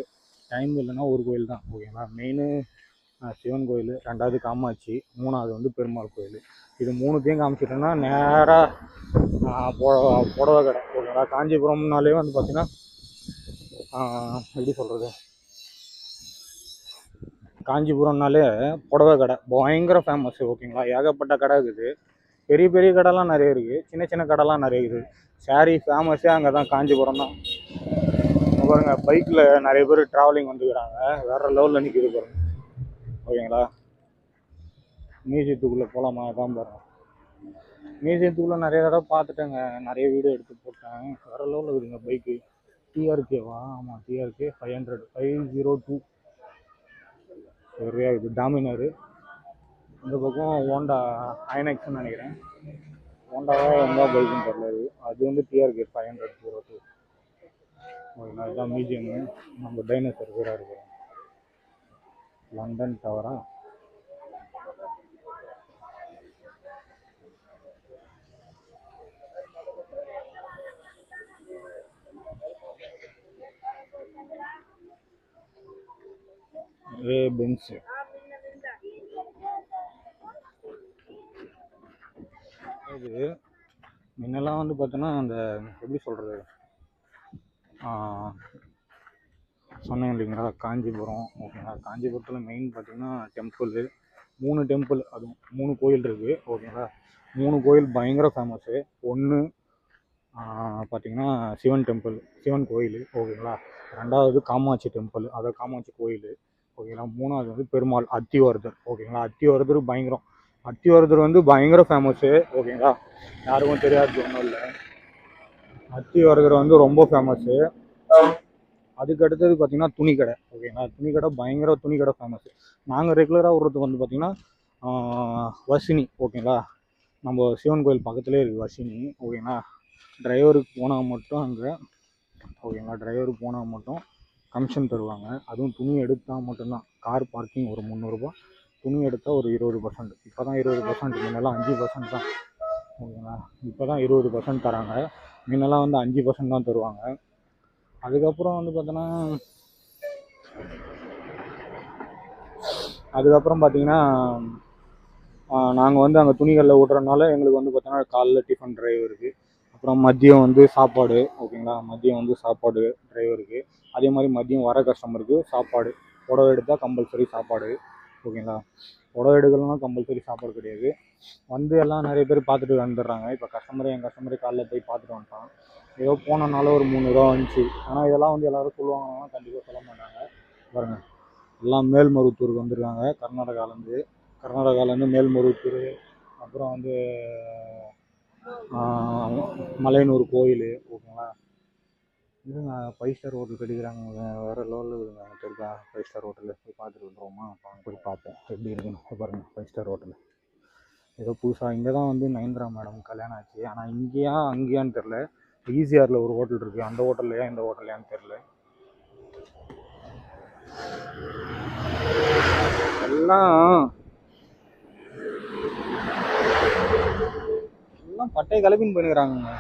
டைம் இல்லைன்னா ஒரு கோயில் தான் ஓகேங்களா. மெயின் சிவன் கோயில், 2வது காமாட்சி, 3வது வந்து பெருமாள் கோயில். இது 3த்தையும் காமிச்சிட்டோன்னா நேராக புடவை கடை ஓகேங்களா. காஞ்சிபுரம்னாலே வந்து பார்த்திங்கன்னா எப்படி சொல்கிறது, காஞ்சிபுரம்னாலே புடவை கடை பயங்கர ஃபேமஸ் ஓகேங்களா. ஏகப்பட்ட கடை இருக்குது, பெரிய பெரிய கடைலாம் நிறைய இருக்குது, சின்ன சின்ன கடைலாம் நிறைய இருக்குது. சாரீ ஃபேமஸே அங்கே தான், காஞ்சிபுரம் தான். பாருங்க பைக்கில் நிறைய பேர் ட்ராவலிங் வந்துக்கிறாங்க, வேறு லெவலில் நிற்கிது பாருங்க ஓகேங்களா. மியூசியத்துக்குள்ளே போகலாமா, தான் பாருங்க மியூசியத்துக்குள்ளே நிறைய தடவை பார்த்துட்டேங்க, நிறைய வீடியோ எடுத்து போட்டேன். வேறு லெவலில் இருக்குதுங்க பைக்கு. டிஆர்கேவா? ஆமாம், டிஆர்கே 500 502 சரியா இது டாமினாரு. இந்த பக்கம் ஹோண்டா ஐநெக்ஸ்ன்னு நினைக்கிறேன். ஹோண்டாவா எங்கே பைக்குன்னு தெரியல. அது வந்து டிஆர்கே 502. ஓகேங்களா, இதுதான் மியூசியமு. நம்ம டைனோசர் கூட இருக்கிறோம். லண்டன் டவரா? பென்ஸு. இது முன்னெல்லாம் வந்து பார்த்தோன்னா அந்த எப்படி சொல்கிறது, சொன்னேன் இல்லைங்களா காஞ்சிபுரம். ஓகேங்களா, காஞ்சிபுரத்தில் மெயின் பார்த்திங்கன்னா டெம்பிள், 3 டெம்பிள், அதுவும் 3 கோயில் இருக்குது. ஓகேங்களா, 3 கோயில் பயங்கர ஃபேமஸ்ஸு. ஒன்று பார்த்திங்கன்னா சிவன் டெம்பிள், சிவன் கோயில். ஓகேங்களா, 2வது காமாட்சி டெம்பிள், அதாவது காமாட்சி கோயில். ஓகேங்களா, 3வது வந்து பெருமாள் அத்திவரதர். ஓகேங்களா, அத்திவரதர் பயங்கரம். அத்திவரதர் வந்து பயங்கர ஃபேமஸ்ஸு. ஓகேங்களா, யாருக்கும் தெரியாது ஒன்றும் இல்லை. அத்திவரதர் வந்து ரொம்ப ஃபேமஸ்ஸு. அதுக்கு அடுத்தது பார்த்திங்கன்னா துணிக்கடை. ஓகேங்களா, துணிக்கடை பயங்கர துணிக்கடை ஃபேமஸ்ஸு. நாங்கள் ரெகுலராக விடுறதுக்கு வந்து பார்த்திங்கன்னா வர்ஷினி. ஓகேங்களா, நம்ம சிவன் கோயில் பக்கத்துலேயே இருக்குது வர்ஷினி. ஓகேங்களா, டிரைவருக்கு போனால் மட்டும் அங்கே, ஓகேங்களா, டிரைவருக்கு போனால் மட்டும் கமிஷன் தருவாங்க. அதுவும் துணி எடுத்தால் மட்டும்தான். கார் பார்க்கிங் ஒரு 300 ரூபா, துணி எடுத்தால் ஒரு 20%. இப்போ தான் 20%, முன்னெல்லாம் 5% தான். ஓகேங்களா, இப்போ தான் 20% தராங்க. முன்னெல்லாம் வந்து 5% தான் தருவாங்க. அதுக்கப்புறம் வந்து பார்த்தோன்னா பார்த்தீங்கன்னா நாங்கள் வந்து அங்கே துணிகளில் விட்றதுனால எங்களுக்கு வந்து பார்த்தோன்னா காலைல டிஃபன் டிரைவருக்கு, அப்புறம் மதியம் வந்து சாப்பாடு. ஓகேங்களா, மதியம் வந்து சாப்பாடு டிரைவருக்கு, அதே மாதிரி மதியம் வர கஸ்டமருக்கு சாப்பாடு. புடவை எடுத்தால் கம்பல்சரி சாப்பாடு. ஓகேங்களா, புடவை எடுக்கலன்னா கம்பல்சரி சாப்பாடு கிடையாது. வந்து எல்லாம் நிறைய பேர் பார்த்துட்டு வந்துடுறாங்க. இப்போ என் கஸ்டமரே காலைல போய் பார்த்துட்டு வந்துட்டான். ஏதோ போனனால ஒரு 300 ரூபா வந்துச்சு. ஆனால் இதெல்லாம் வந்து எல்லோரும் சொல்லுவாங்கன்னா கண்டிப்பாக சொல்ல மாட்டாங்க. பாருங்கள், எல்லாம் மேல்மருவத்தூருக்கு வந்துருக்காங்க கர்நாடகாலேருந்து மேல்மருவத்தூர், அப்புறம் வந்து மலையனூர் கோயில். ஓகேங்களா, இதுங்க 5 ஸ்டார் ஹோட்டல் கட்டிக்கிறாங்க. வேறு லெவலில் இருக்குதுங்க. அங்கே இருக்கா 5 ஸ்டார் ஹோட்டலில் போய் பார்த்துட்டு வந்துடுவோமா? போய் பார்ப்போம் எப்படி இருக்குன்னு. பாருங்கள் 5 ஸ்டார் ஹோட்டல் ஏதோ புதுசாக. இங்கே தான் வந்து நயன்தாரா மேடம் கல்யாணம் ஆச்சு. ஆனால் இங்கேயா அங்கேயான்னு தெரில. ஈசிஆரில் ஒரு ஹோட்டல் இருக்குது, அந்த ஹோட்டல்லையா இந்த ஹோட்டல்லையான்னு தெரில. எல்லாம் பட்டையை கிளப்பின்னு பண்ணிக்கிறாங்க.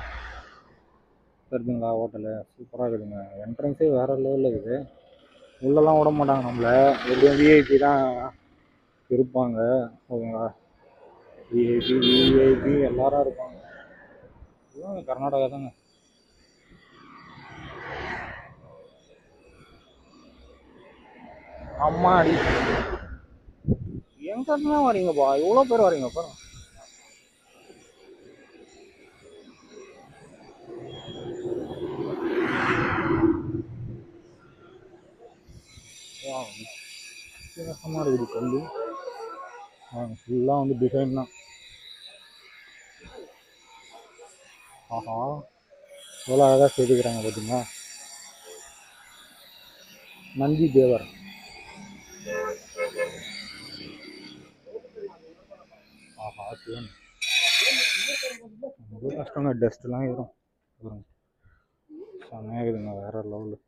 இருக்குங்களா ஹோட்டலு சூப்பராக இருக்குதுங்க. என்ட்ரன்ஸே வேறு லெவலில் இருக்குது. உள்ளெல்லாம் விட மாட்டாங்க நம்மளை. எப்படியும் விஐபி தான் இருப்பாங்க. ஓகேங்களா, விஐபி எல்லாரும் இருப்பாங்க. இதுவும் கர்நாடகா தாங்க. அம்மா அடி எங்கன்னா வரீங்கப்பா, இவ்வளோ பேர் வரீங்கப்பா. வித்தியாசமாக இருக்குது கல். ஃபுல்லாக வந்து டிசைன் தான். ஆஹா, எவ்வளோ அழகாக செய்துக்கிறாங்க பார்த்தீங்களா. நந்தி தேவர். ஆஹா, சிவன் ரொம்ப கஷ்டங்க. டஸ்ட்லாம் ஏறும். செம்மையாக இருக்குதுங்க, வேறு லெவலு.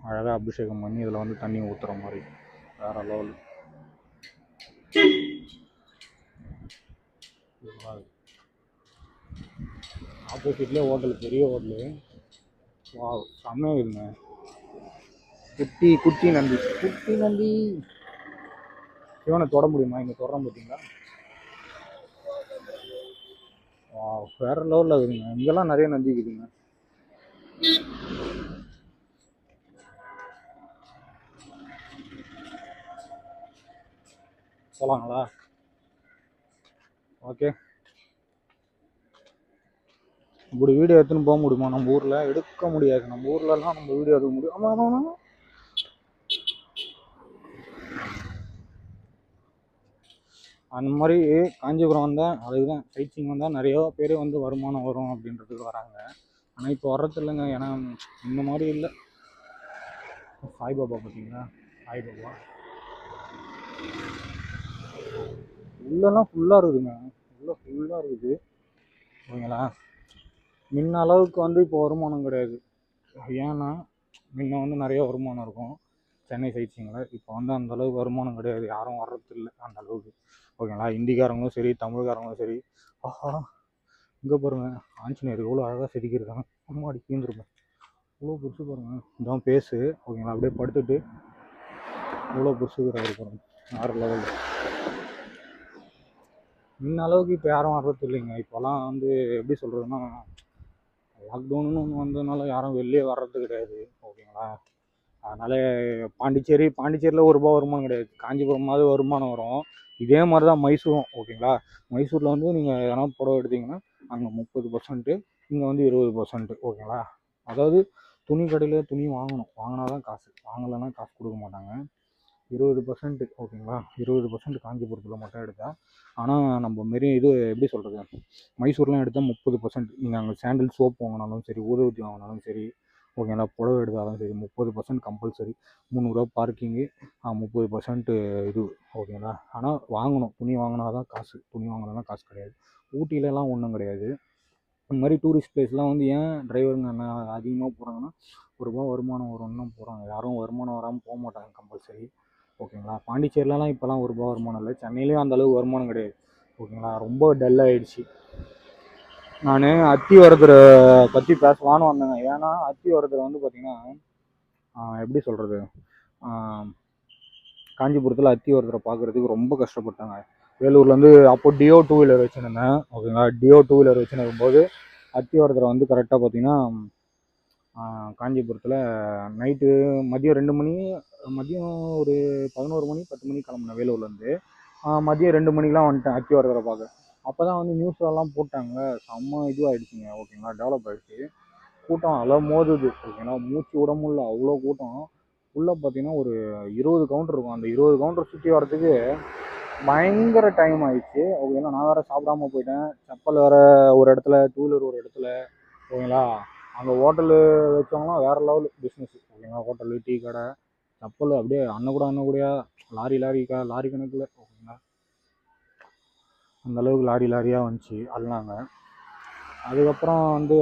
அழகாக அபிஷேகம் பண்ணி இதில் வந்து தண்ணி ஊற்றுற மாதிரி வேறு லெவலு. ஆப்போசிட்லேயே ஹோட்டலு, பெரிய ஹோட்டலு. வா, செம்மையாக இருக்குங்க. குட்டி நந்தி சிவனை தொட முடியுமா? இங்கே தொடர பார்த்தீங்களா? வா, வேறு லெவலில் இருக்குதுங்க. இங்கெல்லாம் நிறைய நந்தி இருக்குதுங்க. போகலாங்களா? ஓகே, இப்படி வீடியோ எடுத்துன்னு போக முடியுமா? நம்ம ஊரில் எடுக்க முடியாது. நம்ம ஊர்லலாம் நம்ம வீடியோ எடுக்க முடியும். ஆமாம், அந்த மாதிரி காஞ்சிபுரம் வந்தால் அதுக்கு தான் சைட் சீயிங் வந்தால் நிறைய பேர் வந்து வருமானம் வரும் அப்படின்றதுக்கு வராங்க. ஆனால் இப்போ வர்றது இல்லைங்க. ஏன்னா இந்த மாதிரி இல்லை. சாய்பாபா பார்த்தீங்களா, சாய்பாபா உள்ளெல்லாம் ஃபுல்லாக இருக்குதுங்க. உள்ளே ஃபுல்லாக இருக்குது ஓகேங்களா. முன்ன அளவுக்கு வந்து இப்போ வருமானம் கிடையாது. ஏன்னா முன்ன வந்து நிறைய வருமானம் இருக்கும் சென்னை சைட் சீயிங்கில். இப்போ வந்து அந்த அளவுக்கு வருமானம் கிடையாது, யாரும் வர்றது இல்லை அந்த அளவுக்கு ஓகேங்களா. ஹிந்திக்காரங்களும் சரி தமிழ்காரங்களும் சரி. ஆஹா, இங்கே பாருங்க ஆஞ்சநேயர் எவ்வளோ அழகாக செதுக்கியிருக்காங்க. அம்மா அடி கீழ்ந்துருப்பேன், இவ்வளோ பெருசு பாருங்க. இதான் பேசு ஓகேங்களா. அப்படியே படுத்துட்டு இவ்வளோ பெருசுக்கிறாரு பாருங்க, 6 லெவல். முன்ன அளவுக்கு இப்போ யாரும் வர்றது இல்லைங்க. இப்போலாம் வந்து எப்படி சொல்கிறதுன்னா, லாக்டவுன்னு ஒன்று வந்ததுனால யாரும் வெளியே வர்றது கிடையாது ஓகேங்களா. அதனால் பாண்டிச்சேரியில் ஒரு ரூபா வருமானம் கிடையாது. காஞ்சிபுரமாவது வருமானம் வரும். இதே மாதிரி தான் மைசூரும் ஓகேங்களா. மைசூரில் வந்து நீங்கள் எதனா புடவை எடுத்திங்கன்னா அங்கே 30%, இங்கே வந்து 20% ஓகேங்களா. அதாவது துணி கடையில் துணி வாங்கினா தான் காசு, வாங்கலைன்னா காசு கொடுக்க மாட்டாங்க. 20% ஓகேங்களா. 20% காஞ்சிபுரத்தில் மட்டும் எடுத்தால். ஆனால் நம்ம மாரி இது எப்படி சொல்கிறது, மைசூர்லாம் எடுத்தால் 30%. நீங்கள் அங்கே சாண்டில் சோப் வாங்கினாலும் சரி, ஊதுவத்தி வாங்கினாலும் சரி ஓகேங்களா, புடவை எடுத்தாலும் சரி 30% கம்பல்சரி. 300 பார்க்கிங்கு, 30% இது ஓகேங்களா. ஆனால் துணி வாங்கினா தான் காசு, துணி வாங்கினா காசு கிடையாது. ஊட்டிலலாம் ஒன்றும் கிடையாது. இந்த மாதிரி டூரிஸ்ட் பிளேஸ்லாம் வந்து ஏன் டிரைவருங்க என்ன அதிகமாக போகிறாங்கன்னா, ஒரு ரூபா வருமானம் வரும்னு தான் போகிறாங்க. யாரும் வருமானம் வராமல் போக மாட்டாங்க கம்பல்சரி ஓகேங்களா. பாண்டிச்சேரியிலலாம் இப்போலாம் ஒரு ரூபா வருமானம் இல்லை. சென்னையிலேயும் அந்தளவுக்கு வருமானம் கிடையாது ஓகேங்களா. ரொம்ப டல்லாகிடுச்சு. நான் அத்திவரதரை பற்றி பேசலான்னு வந்தேங்க. ஏன்னா அத்திவரதரை வந்து பார்த்திங்கன்னா எப்படி சொல்கிறது, காஞ்சிபுரத்தில் அத்திவரதரை பார்க்குறதுக்கு ரொம்ப கஷ்டப்பட்டாங்க. வேலூர்லேருந்து அப்போ டியோ 2 வீலர் வச்சுருந்தேன் ஓகேங்களா. டியோ 2 வீலர் வச்சுருக்கும்போது அத்திவரதரை வந்து கரெக்டாக பார்த்திங்கன்னா காஞ்சிபுரத்தில் நைட்டு மதியம் 2 மணி, மதியம் ஒரு 11 மணி 10 மணி கிளம்புனேன் வேலூர்லேருந்து. மதியம் 2 மணிக்கெலாம் வந்துட்டேன் அத்திவரதரை பார்க்க. அப்போ தான் வந்து நியூஸ்லலாம் போட்டாங்க, செம்ம இதுவாகிடுச்சிங்க ஓகேங்களா, டெவலப் ஆகிடுச்சு. கூட்டம் அவ்வளோ மோதுது ஓகேங்களா, மூச்சு விட முடியல, அவ்வளோ கூட்டம். உள்ளே பார்த்தீங்கன்னா ஒரு 20 கவுண்டர் இருக்கும். அந்த 20 கவுண்டர் சுற்றி வரதுக்கு பயங்கர டைம் ஆயிடுச்சு ஓகேங்களா. நான் வேறு சாப்பிடாம போயிட்டேன். செப்பல் வேறு ஒரு இடத்துல, 2 வீலர் ஒரு இடத்துல ஓகேங்களா. அங்கே ஹோட்டலு வச்சவங்களாம் வேறு லெவல் பிஸ்னஸ் ஓகேங்களா. ஹோட்டலு, டீ கடை, செப்பல் அப்படியே அன்னக்கூடையா லாரி கணக்கில் ஓகேங்களா. அந்தளவுக்கு லாரியாக வந்துச்சு அல்லாங்க. அதுக்கப்புறம் வந்து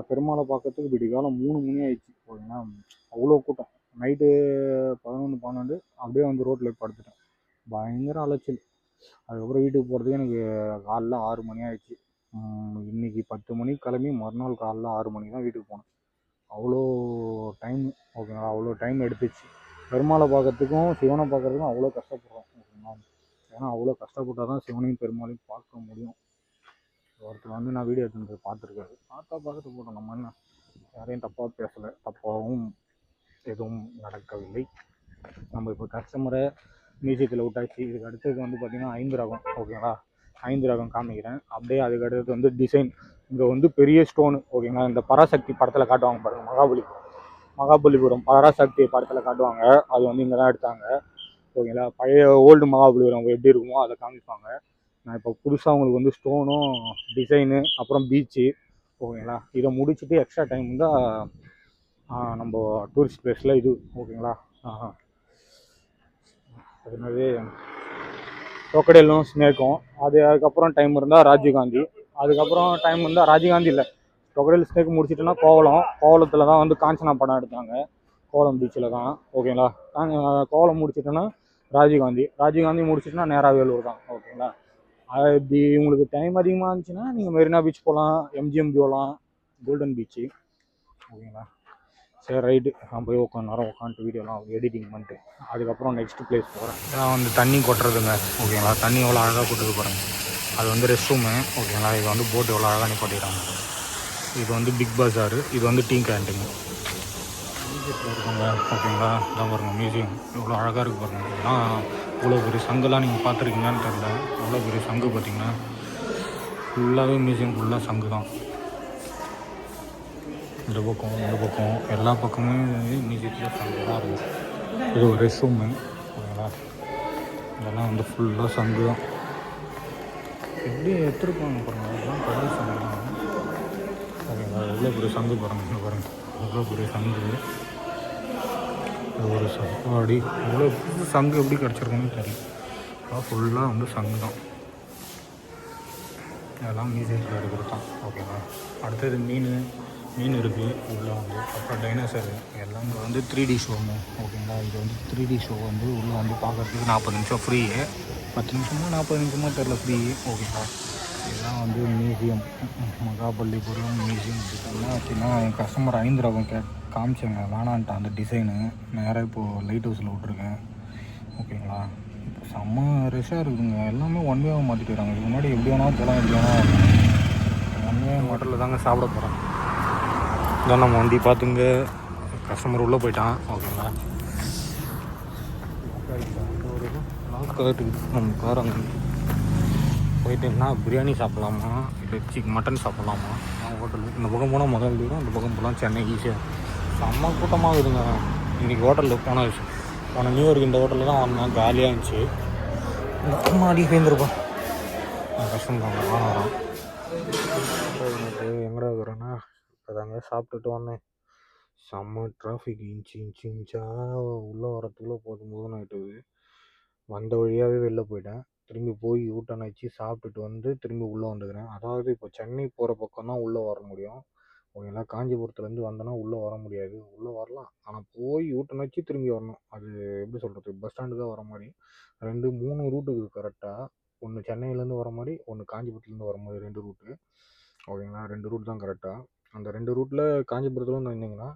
பெருமாளை பார்க்கறதுக்கு விடிகாலம் 3 மணி ஆயிடுச்சு ஓகேங்களா. அவ்வளோ கூட்டம். நைட்டு 11, 12 அப்படியே வந்து ரோட்டில் படுத்துட்டேன். பயங்கர அலைச்சல். அதுக்கப்புறம் வீட்டுக்கு போகிறதுக்கு எனக்கு காலைல 6 மணி ஆயிடுச்சு. இன்றைக்கி 10 மணிக்கு கிளம்பி மறுநாள் காலைல 6 மணிக்கு தான் வீட்டுக்கு போனேன். அவ்வளோ டைம் ஓகேங்களா, அவ்வளோ டைம் எடுத்துச்சு. பெருமாளை பார்க்கறதுக்கும் சிவனை பார்க்கறதுக்கும் அவ்வளோ கஷ்டப்படுறோம் ஓகேங்களா. ஏன்னா அவ்வளோ கஷ்டப்பட்டால் தான் சிவனையும் பெருமாளையும் பார்க்க முடியும். ஒருத்தர் வந்து நான் வீடியோ எடுத்து பார்த்துருக்காரு. பார்த்துட்டு போட்டோம், நம்ம என்ன யாரையும் தப்பாக பேசலை, தப்பாகவும் எதுவும் நடக்கவில்லை. நம்ம இப்போ கஸ்டமரை மியூசியத்தில் விட்டாச்சு. இதுக்கு அடுத்தது வந்து பார்த்திங்கன்னா 5 ரகம் ஓகேங்களா. 5 ரகம் காமிக்கிறேன். அப்படியே அதுக்கு அடுத்தது வந்து டிசைன். இங்கே வந்து பெரிய ஸ்டோனு ஓகேங்களா. இந்த பராசக்தி படத்தில் காட்டுவாங்க பாருங்கள், மகாபலிபுரம் பராசக்தி படத்தில் காட்டுவாங்க. அது வந்து இங்கே தான் எடுத்தாங்க ஓகேங்களா. பழைய ஓல்டு மகாபலிபுரம் எப்படி இருக்குமோ அதை காமிப்பாங்க. நான் இப்போ புதுசாக உங்களுக்கு வந்து ஸ்டோனும் டிசைனு அப்புறம் பீச்சு ஓகேங்களா, இதை முடிச்சுட்டு எக்ஸ்ட்ரா டைம் இருந்தால் நம்ம டூரிஸ்ட் பிளேஸில் இது ஓகேங்களா. அது மாதிரி டொக்கடேலும் ஸ்னேக்கும். அதுக்கப்புறம் டைம் இருந்தால் ராஜீவ்காந்தி. அதுக்கப்புறம் டைம் இருந்தால் ராஜீவ்காந்தி இல்லை, டொக்கடேல் ஸ்னேக் முடிச்சிட்டோன்னா கோவளத்தில் தான் வந்து காஞ்சனா படம் எடுத்தாங்க. கோவளம் பீச்சில் தான் ஓகேங்களா. கோவளம் முடிச்சிட்டோன்னா ராஜீவ்காந்தி முடிச்சிட்டோன்னா நேராக வேலூர் தான் ஓகேங்களா. இப்படி உங்களுக்கு டைம் அதிகமாக இருந்துச்சுன்னா நீங்கள் மெரினா பீச் போகலாம், எம்ஜிஎம் போகலாம், கோல்டன் பீச்சு ஓகேங்களா. சரி ரைட்டு, நான் போய் உட்காந்துட்டு வீடியோலாம் எடிட்டிங் பண்ணிட்டு அதுக்கப்புறம் நெக்ஸ்ட் பிளேஸ் போகிறேன். நான் வந்து தண்ணி கொட்டுறதுங்க ஓகேங்களா. தண்ணி எவ்வளோ அழகாக கொட்டுறது பாருங்கள். அது வந்து ரெஸ்ட் ரூமு ஓகேங்களா. இது வந்து போட்டு எவ்வளோ அழகாக நிப்பாட்டிடுறாங்க. இது வந்து பிக் பஜாரு, இது வந்து டீ கேண்டீன் இருக்குங்க ஓகேங்களா. இதான் பாருங்கள் மியூசியம் எவ்வளோ அழகாக இருக்குது பாருங்கள். இதெல்லாம் இவ்வளோ பெரிய சங்குலாம் நீங்கள் பார்த்துருக்கீங்கன்னு தெரியல. எவ்வளோ பெரிய சங்கு பார்த்தீங்கன்னா ஃபுல்லாகவே மியூசியம் ஃபுல்லாக சங்கு தான். இந்த பக்கம் எல்லா பக்கமும் மியூசியத்தில் சங்கு தான் இருக்கும். இது ஒரு ரெஸ்ட் ரூமு ஓகேங்களா. இதெல்லாம் வந்து ஃபுல்லாக சங்கு தான். எப்படி எடுத்துருப்பாங்க பாருங்க, அதெல்லாம் கடல் சங்கு தான். ஓகேங்களா, எவ்வளோ பெரிய சங்கு பாருங்க, இங்கே பாருங்க, எவ்வளோ பெரிய சங்கு. இது ஒரு சப்பாடி, இவ்வளோ சங்கு எப்படி கிடச்சிருக்குன்னு தெரியல. ஃபுல்லாக வந்து சங்கு தான். அதெல்லாம் மியூசியத்தில் இருக்கிறது தான். ஓகேவா, அடுத்தது மீன் இருக்குது உள்ளே வந்து. அப்புறம் டைனோசர் எல்லாம் இங்கே வந்து 3D ஷோங்க. ஓகேங்களா, இது வந்து 3D ஷோ வந்து உள்ளே வந்து பார்க்குறதுக்கு 40 நிமிஷம் ஃப்ரீ. 10 நிமிஷமோ 40 நிமிஷமோ தெரில, ஃப்ரீ. ஓகேங்களா, இதெல்லாம் வந்து மியூசியம், மகாபலிபுரம் மியூசியம். இதெல்லாம் வச்சுன்னா என் கஸ்டமர் ஐந்திரவன் காமிச்சேங்க, வேணான்ட்டான் அந்த டிசைனு. நேராக இப்போது லைட் ஹவுஸில் விட்ருக்கேன். ஓகேங்களா, இப்போ செம்ம ரஷ்ஷாக இருக்குதுங்க. எல்லாமே ஒன் வேவாக மாற்றிட்டு வராங்க. இதுக்கு முன்னாடி எப்படி வேணால் போகலாம், எப்படி வேணால் ஒன் வே ஹோட்டலில் தாங்க சாப்பிட போகிறோம். இதான் நம்ம வண்டி பார்த்துங்க, கஸ்டமர் உள்ளே போயிட்டான். ஓகேங்களா, நம்ம கார் அங்கே போயிட்டீங்கன்னா பிரியாணி சாப்பிட்லாமா, இல்லை மட்டன் சாப்பிட்லாமா ஹோட்டலு. இந்த பக்கம் போனால் முதல் தூரம், இந்த பக்கம் போகலாம் சென்னை ஈஸியாக. செம்ம கூட்டமாக இருக்குதுங்க இன்றைக்கி ஹோட்டலில். போன நியூ இயர்க்கு இந்த ஹோட்டலில் தான் வந்தோம், காலியாக இருந்துச்சு. மாடி சேர்ந்துருப்போம் கஷ்டம் வாரம். எங்கடா இருக்கிறேன்னா இப்போ தாங்க சாப்பிட்டுட்டு வந்தேன். செம்ம டிராஃபிக், இன்ச்சா உள்ளே வரத்துக்குள்ளே போதும் ஆகிட்டுது. வந்த வழியாகவே வெளில போயிட்டேன். திரும்பி போய் யூட்டன் வச்சு சாப்பிட்டுட்டு வந்து திரும்பி உள்ளே வந்துக்கிறேன். அதாவது இப்போ சென்னை போகிற பக்கம் தான் உள்ளே வர முடியும். ஓகேங்களா, காஞ்சிபுரத்துலேருந்து வந்தோன்னா உள்ளே வர முடியாது. உள்ளே வரலாம், ஆனால் போய் யூட்டன் வச்சு திரும்பி வரணும். அது எப்படி சொல்கிறது, பஸ் ஸ்டாண்டு தான் வர மாதிரி 3 ரூட்டு இருக்குது கரெக்டாக. ஒன்று சென்னையிலேருந்து வர மாதிரி, ஒன்று காஞ்சிபுரத்துலேருந்து வர மாதிரி 2 ரூட்டு. ஓகேங்களா, 2 ரூட் தான் கரெக்டாக. அந்த 2 ரூட்டில் காஞ்சிபுரத்தில் வந்து வந்தீங்கன்னா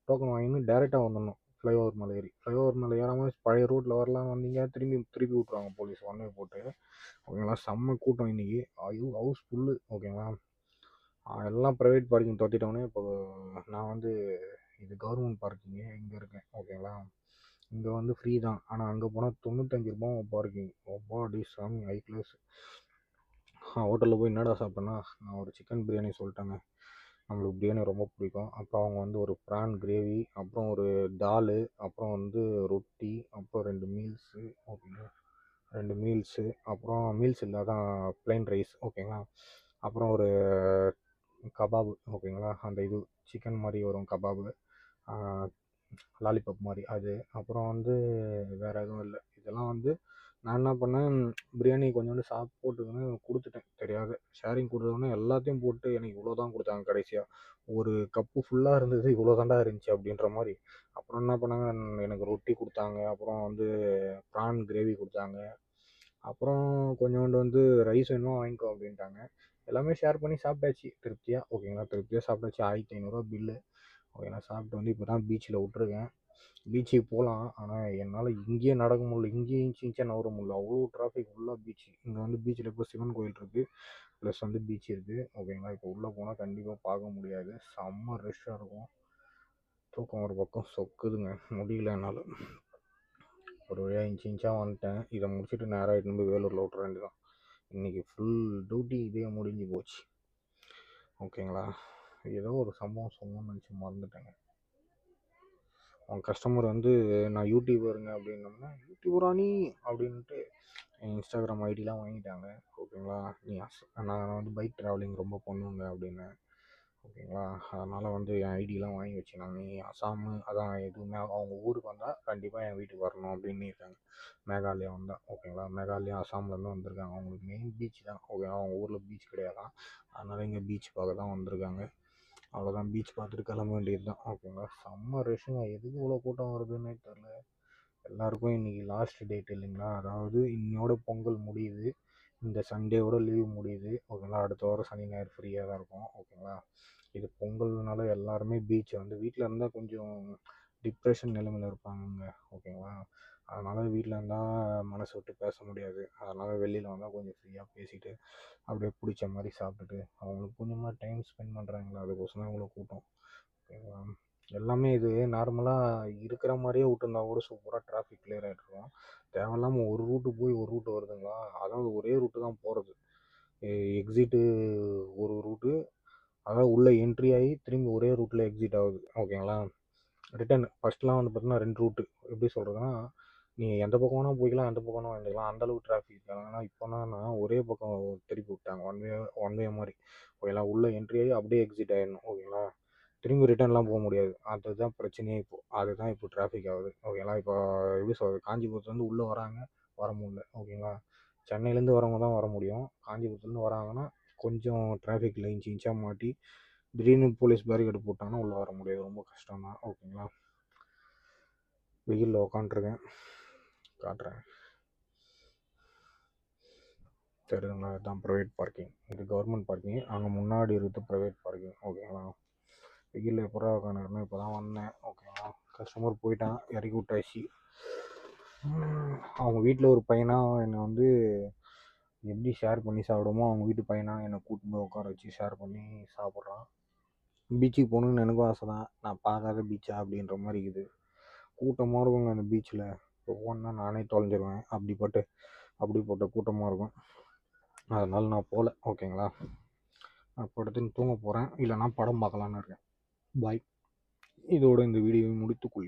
டோக்கன் வாங்கின்னு டேரெக்டாக வந்துடணும். ஃப்ளைஓவர் மேலே ஏறி, ஃப்ளைஓவர் மேலே ஏறாமல் பழைய ரூட்டில் வரலாம் வந்தீங்க, திருப்பி விட்ருவாங்க போலீஸ் ஒன் வே போட்டு. ஓகேங்களா, செம்ம கூட்டம் இன்றைக்கி. House full. ஓகேங்களா, எல்லாம் ப்ரைவேட் பார்க்கிங் தொத்திட்டோன்னே இப்போ நான் வந்து இது கவர்மெண்ட் பார்க்கிங்கு இங்கே இருக்கேன். ஓகேங்களா, இங்கே வந்து ஃப்ரீ தான், ஆனால் அங்கே போனால் 95 ரூபா பார்க்கிங். ரொம்ப சாமி ஹை கிளாஸ். ஹோட்டலில் போய் என்னடா சாப்பிட்டேன்னா, நான் ஒரு சிக்கன் பிரியாணி சொல்லிட்டேங்க. நம்மளுக்கு பிரியாணி ரொம்ப பிடிக்கும். அப்புறம் அவங்க வந்து ஒரு ப்ரான் கிரேவி, அப்புறம் ஒரு தால், அப்புறம் வந்து ரொட்டி, அப்புறம் 2 மீல்ஸு. ஓகேங்களா, 2 மீல்ஸு, அப்புறம் மீல்ஸ் இல்லை, அதான் ப்ளைன் ரைஸ். ஓகேங்களா, அப்புறம் ஒரு கபாபு. ஓகேங்களா, அந்த இது சிக்கன் மாதிரி வரும் கபாபு, லாலிபப் மாதிரி அது. அப்புறம் வந்து வேறு எதுவும் இல்லை. இதெல்லாம் வந்து நான் என்ன பண்ணேன், பிரியாணி கொஞ்சோண்டு போட்டுக்கின்னு கொடுத்துட்டேன் தெரியாத. ஷேரிங் கொடுத்தோன்னே எல்லாத்தையும் போட்டு எனக்கு இவ்வளோ தான் கொடுத்தாங்க கடைசியாக. ஒரு கப்பு ஃபுல்லாக இருந்தது, இவ்வளோ தாண்டா இருந்துச்சு அப்படின்ற மாதிரி. அப்புறம் என்ன பண்ணாங்க, எனக்கு ரொட்டி கொடுத்தாங்க, அப்புறம் வந்து ப்ரான் கிரேவி கொடுத்தாங்க, அப்புறம் கொஞ்சோண்டு வந்து ரைஸ் வேணுமா வாங்கிக்கோ அப்படின்ட்டாங்க. எல்லாமே ஷேர் பண்ணி சாப்பிட்டாச்சு திருப்தியாக. ஓகேங்களா, திருப்தியாக சாப்பிட்டாச்சு. 1500 பில்லு. ஓகேங்களா, சாப்பிட்டு வந்து இப்போ தான் பீச்சில் விட்ருக்கேன். பீச்சுக்கு போகலாம், ஆனால் என்னால் இங்கேயே நடக்க முடியல, இங்கேயே இன்ச்சாக நவர முடியல, அவ்வளோ டிராஃபிக். ஃபுல்லாக பீச்சு. இங்கே வந்து பீச்சில் இப்போ சிவன் கோயில் இருக்குது, ப்ளஸ் வந்து பீச் இருக்குது. ஓகேங்களா, இப்போ உள்ளே போனால் கண்டிப்பாக பார்க்க முடியாது, செம்ம ரஷ்ஷாக இருக்கும். தூக்கம் ஒரு பக்கம் சொக்குதுங்க, முடியல என்னால். ஒரு வழியாக இன்ச்சாக வந்துட்டேன். இதை முடிச்சுட்டு நேராக இட்டு போய் வேலூரில் விட்ற வேண்டியதான். இன்றைக்கி ஃபுல் டியூட்டி இதே முடிஞ்சு போச்சு. ஓகேங்களா, ஏதோ ஒரு சம்பவம் சொல்லணும்னு நினச்சி மறந்துட்டேங்க. அவங்க கஸ்டமர் வந்து நான் யூடியூபருங்க அப்படின்னோம்னா, யூடியூபரா நீ அப்படின்ட்டு என் இன்ஸ்டாகிராம் ஐடிலாம் வாங்கிட்டாங்க. ஓகேங்களா, நான் வந்து பைக் ட்ராவலிங் ரொம்ப பண்ணுவேங்க அப்படின்னு. ஓகேங்களா, அதனால் வந்து என் ஐடியெலாம் வாங்கி வச்சுனாங்க. நீ அசாமு அதான் எதுவுமே அவங்க ஊருக்கு வந்தால் கண்டிப்பாக என் வீட்டுக்கு வரணும் அப்படின்னு இருக்காங்க. மேகாலயா வந்தால். ஓகேங்களா, மேகாலயா அசாம்லேருந்து வந்திருக்காங்க. அவங்களுக்கு மெயின் பீச் தான். ஓகேங்களா, அவங்க ஊரில் பீச் கிடையாதான், அதனால் இங்கே பீச் பார்க்க தான் வந்திருக்காங்க. அவ்வளோதான், பீச் பார்த்துட்டு கிளம்ப வேண்டியது தான். ஓகேங்களா, செம்ம ரஷ்ஷுங்க. எதுக்கு இவ்வளோ கூட்டம் வருதுன்னே தெரில. எல்லாருக்கும் இன்றைக்கி லாஸ்ட் டேட் இல்லைங்களா, அதாவது இன்னையோட பொங்கல் முடியுது, இந்த சண்டேவோட லீவ் முடியுது. ஓகேங்களா, அடுத்த வாரம் சனி ஞாயிறு ஃப்ரீயாக தான் இருக்கும். ஓகேங்களா, இது பொங்கல்னால எல்லாருமே பீச்சை வந்து வீட்டில் இருந்தால் கொஞ்சம் டிப்ரெஷன் நிலைமையில் இருப்பாங்கங்க. ஓகேங்களா, அதனால் வீட்டில் இருந்தால் மனசு விட்டு பேச முடியாது, அதனால் வெளியில் வந்தால் கொஞ்சம் ஃப்ரீயாக பேசிவிட்டு அப்படியே பிடிச்ச மாதிரி சாப்பிட்டுட்டு அவங்களுக்கு கொஞ்சமாக டைம் ஸ்பெண்ட் பண்ணுறாங்களா, அதுக்கோசரம் இவ்வளோ கூட்டம். ஓகேங்களா, எல்லாமே இது நார்மலாக இருக்கிற மாதிரியே விட்டுருந்தா கூட சூப்பராக டிராஃபிக் கிளியர் ஆகிட்ருக்கும். தேவையில்லாமல் ஒரு ரூட்டு போய் ஒரு ரூட்டு வருதுங்களா, அதாவது ஒரே ரூட்டு தான் போகிறது. எக்ஸிட்டு ஒரு ரூட்டு, அதாவது உள்ளே என்ட்ரி ஆகி திரும்பி ஒரே ரூட்டில் எக்ஸிட் ஆகுது. ஓகேங்களா, ரிட்டன் ஃபஸ்ட்லாம் வந்து பார்த்தீங்கன்னா 2 ரூட்டு. எப்படி சொல்கிறதுனா, நீங்கள் எந்த பக்கம் வேணால் போய்க்கலாம், எந்த பக்கம் வேணால் வந்துக்கலாம், அந்தளவுக்கு டிராஃபிக் இருக்காது. ஆனால் இப்போனா ஒரே பக்கம் திருப்பி விட்டாங்க, ஒன் வே மாதிரி. ஓகேங்களா, உள்ளே என்ட்ரி ஆகி அப்படியே எக்ஸிட் ஆகிடணும். ஓகேங்களா, திரும்பி ரிட்டர்ன்லாம் போக முடியாது. அதுதான் பிரச்சனையே இப்போது. அதுதான் இப்போ டிராஃபிக் ஆகுது. ஓகேங்களா, இப்போ எப்படி சொல்கிறது, காஞ்சிபுரத்துலேருந்து உள்ளே வராங்க, வர முடியல. ஓகேங்களா, சென்னையிலேருந்து வரவங்க தான் வர முடியும். காஞ்சிபுரத்துலேருந்து வராங்கன்னா கொஞ்சம் டிராஃபிக்கில் இன்ச்சாக மாட்டி திடீர்னு போலீஸ் பேரிகேடு போட்டாங்கன்னா உள்ளே வர முடியாது. ரொம்ப கஷ்டம் தான். ஓகேங்களா, வெயிலில் உக்காண்ட்ருக்கேன், காட்டுறேன். தெரியுதுங்களா, இதுதான் ப்ரைவேட் பார்க்கிங். இது கவர்மெண்ட் பார்க்கிங். அங்கே முன்னாடி இருக்குது ப்ரைவேட் பார்க்கிங். ஓகேங்களா, வெயிலில் எப்போ உட்காந்துருந்தேன், இப்போ தான் வந்தேன். ஓகேங்களா, கஸ்டமர் போயிட்டான், இறக்கி விட்டாச்சு. அவங்க வீட்டில் ஒரு பையனா என்னை வந்து எப்படி ஷேர் பண்ணி சாப்பிடுமோ, அவங்க வீட்டு பையனா என்னை கூட்டிட்டு போய் உட்கார வச்சு ஷேர் பண்ணி சாப்பிட்றான். பீச்சுக்கு போகணுன்னு எனக்கும் ஆசை தான். நான் பார்க்காத பீச்சா அப்படின்ற மாதிரி இருக்குது. கூட்டமாக இருக்குங்க அந்த பீச்சில். ஒவ்வொன்றா நானே தொலைஞ்சிருவேன். அப்படிப்பட்ட கூட்டமாக இருக்கும். அதனால் நான் போகல. ஓகேங்களா, நான் படுத்துன்னு தூங்க போகிறேன், இல்லைனா படம் பார்க்கலான்னு இருக்கேன். பாய். இதோட இந்த வீடியோவை முடித்துக்கொள்கிறேன்.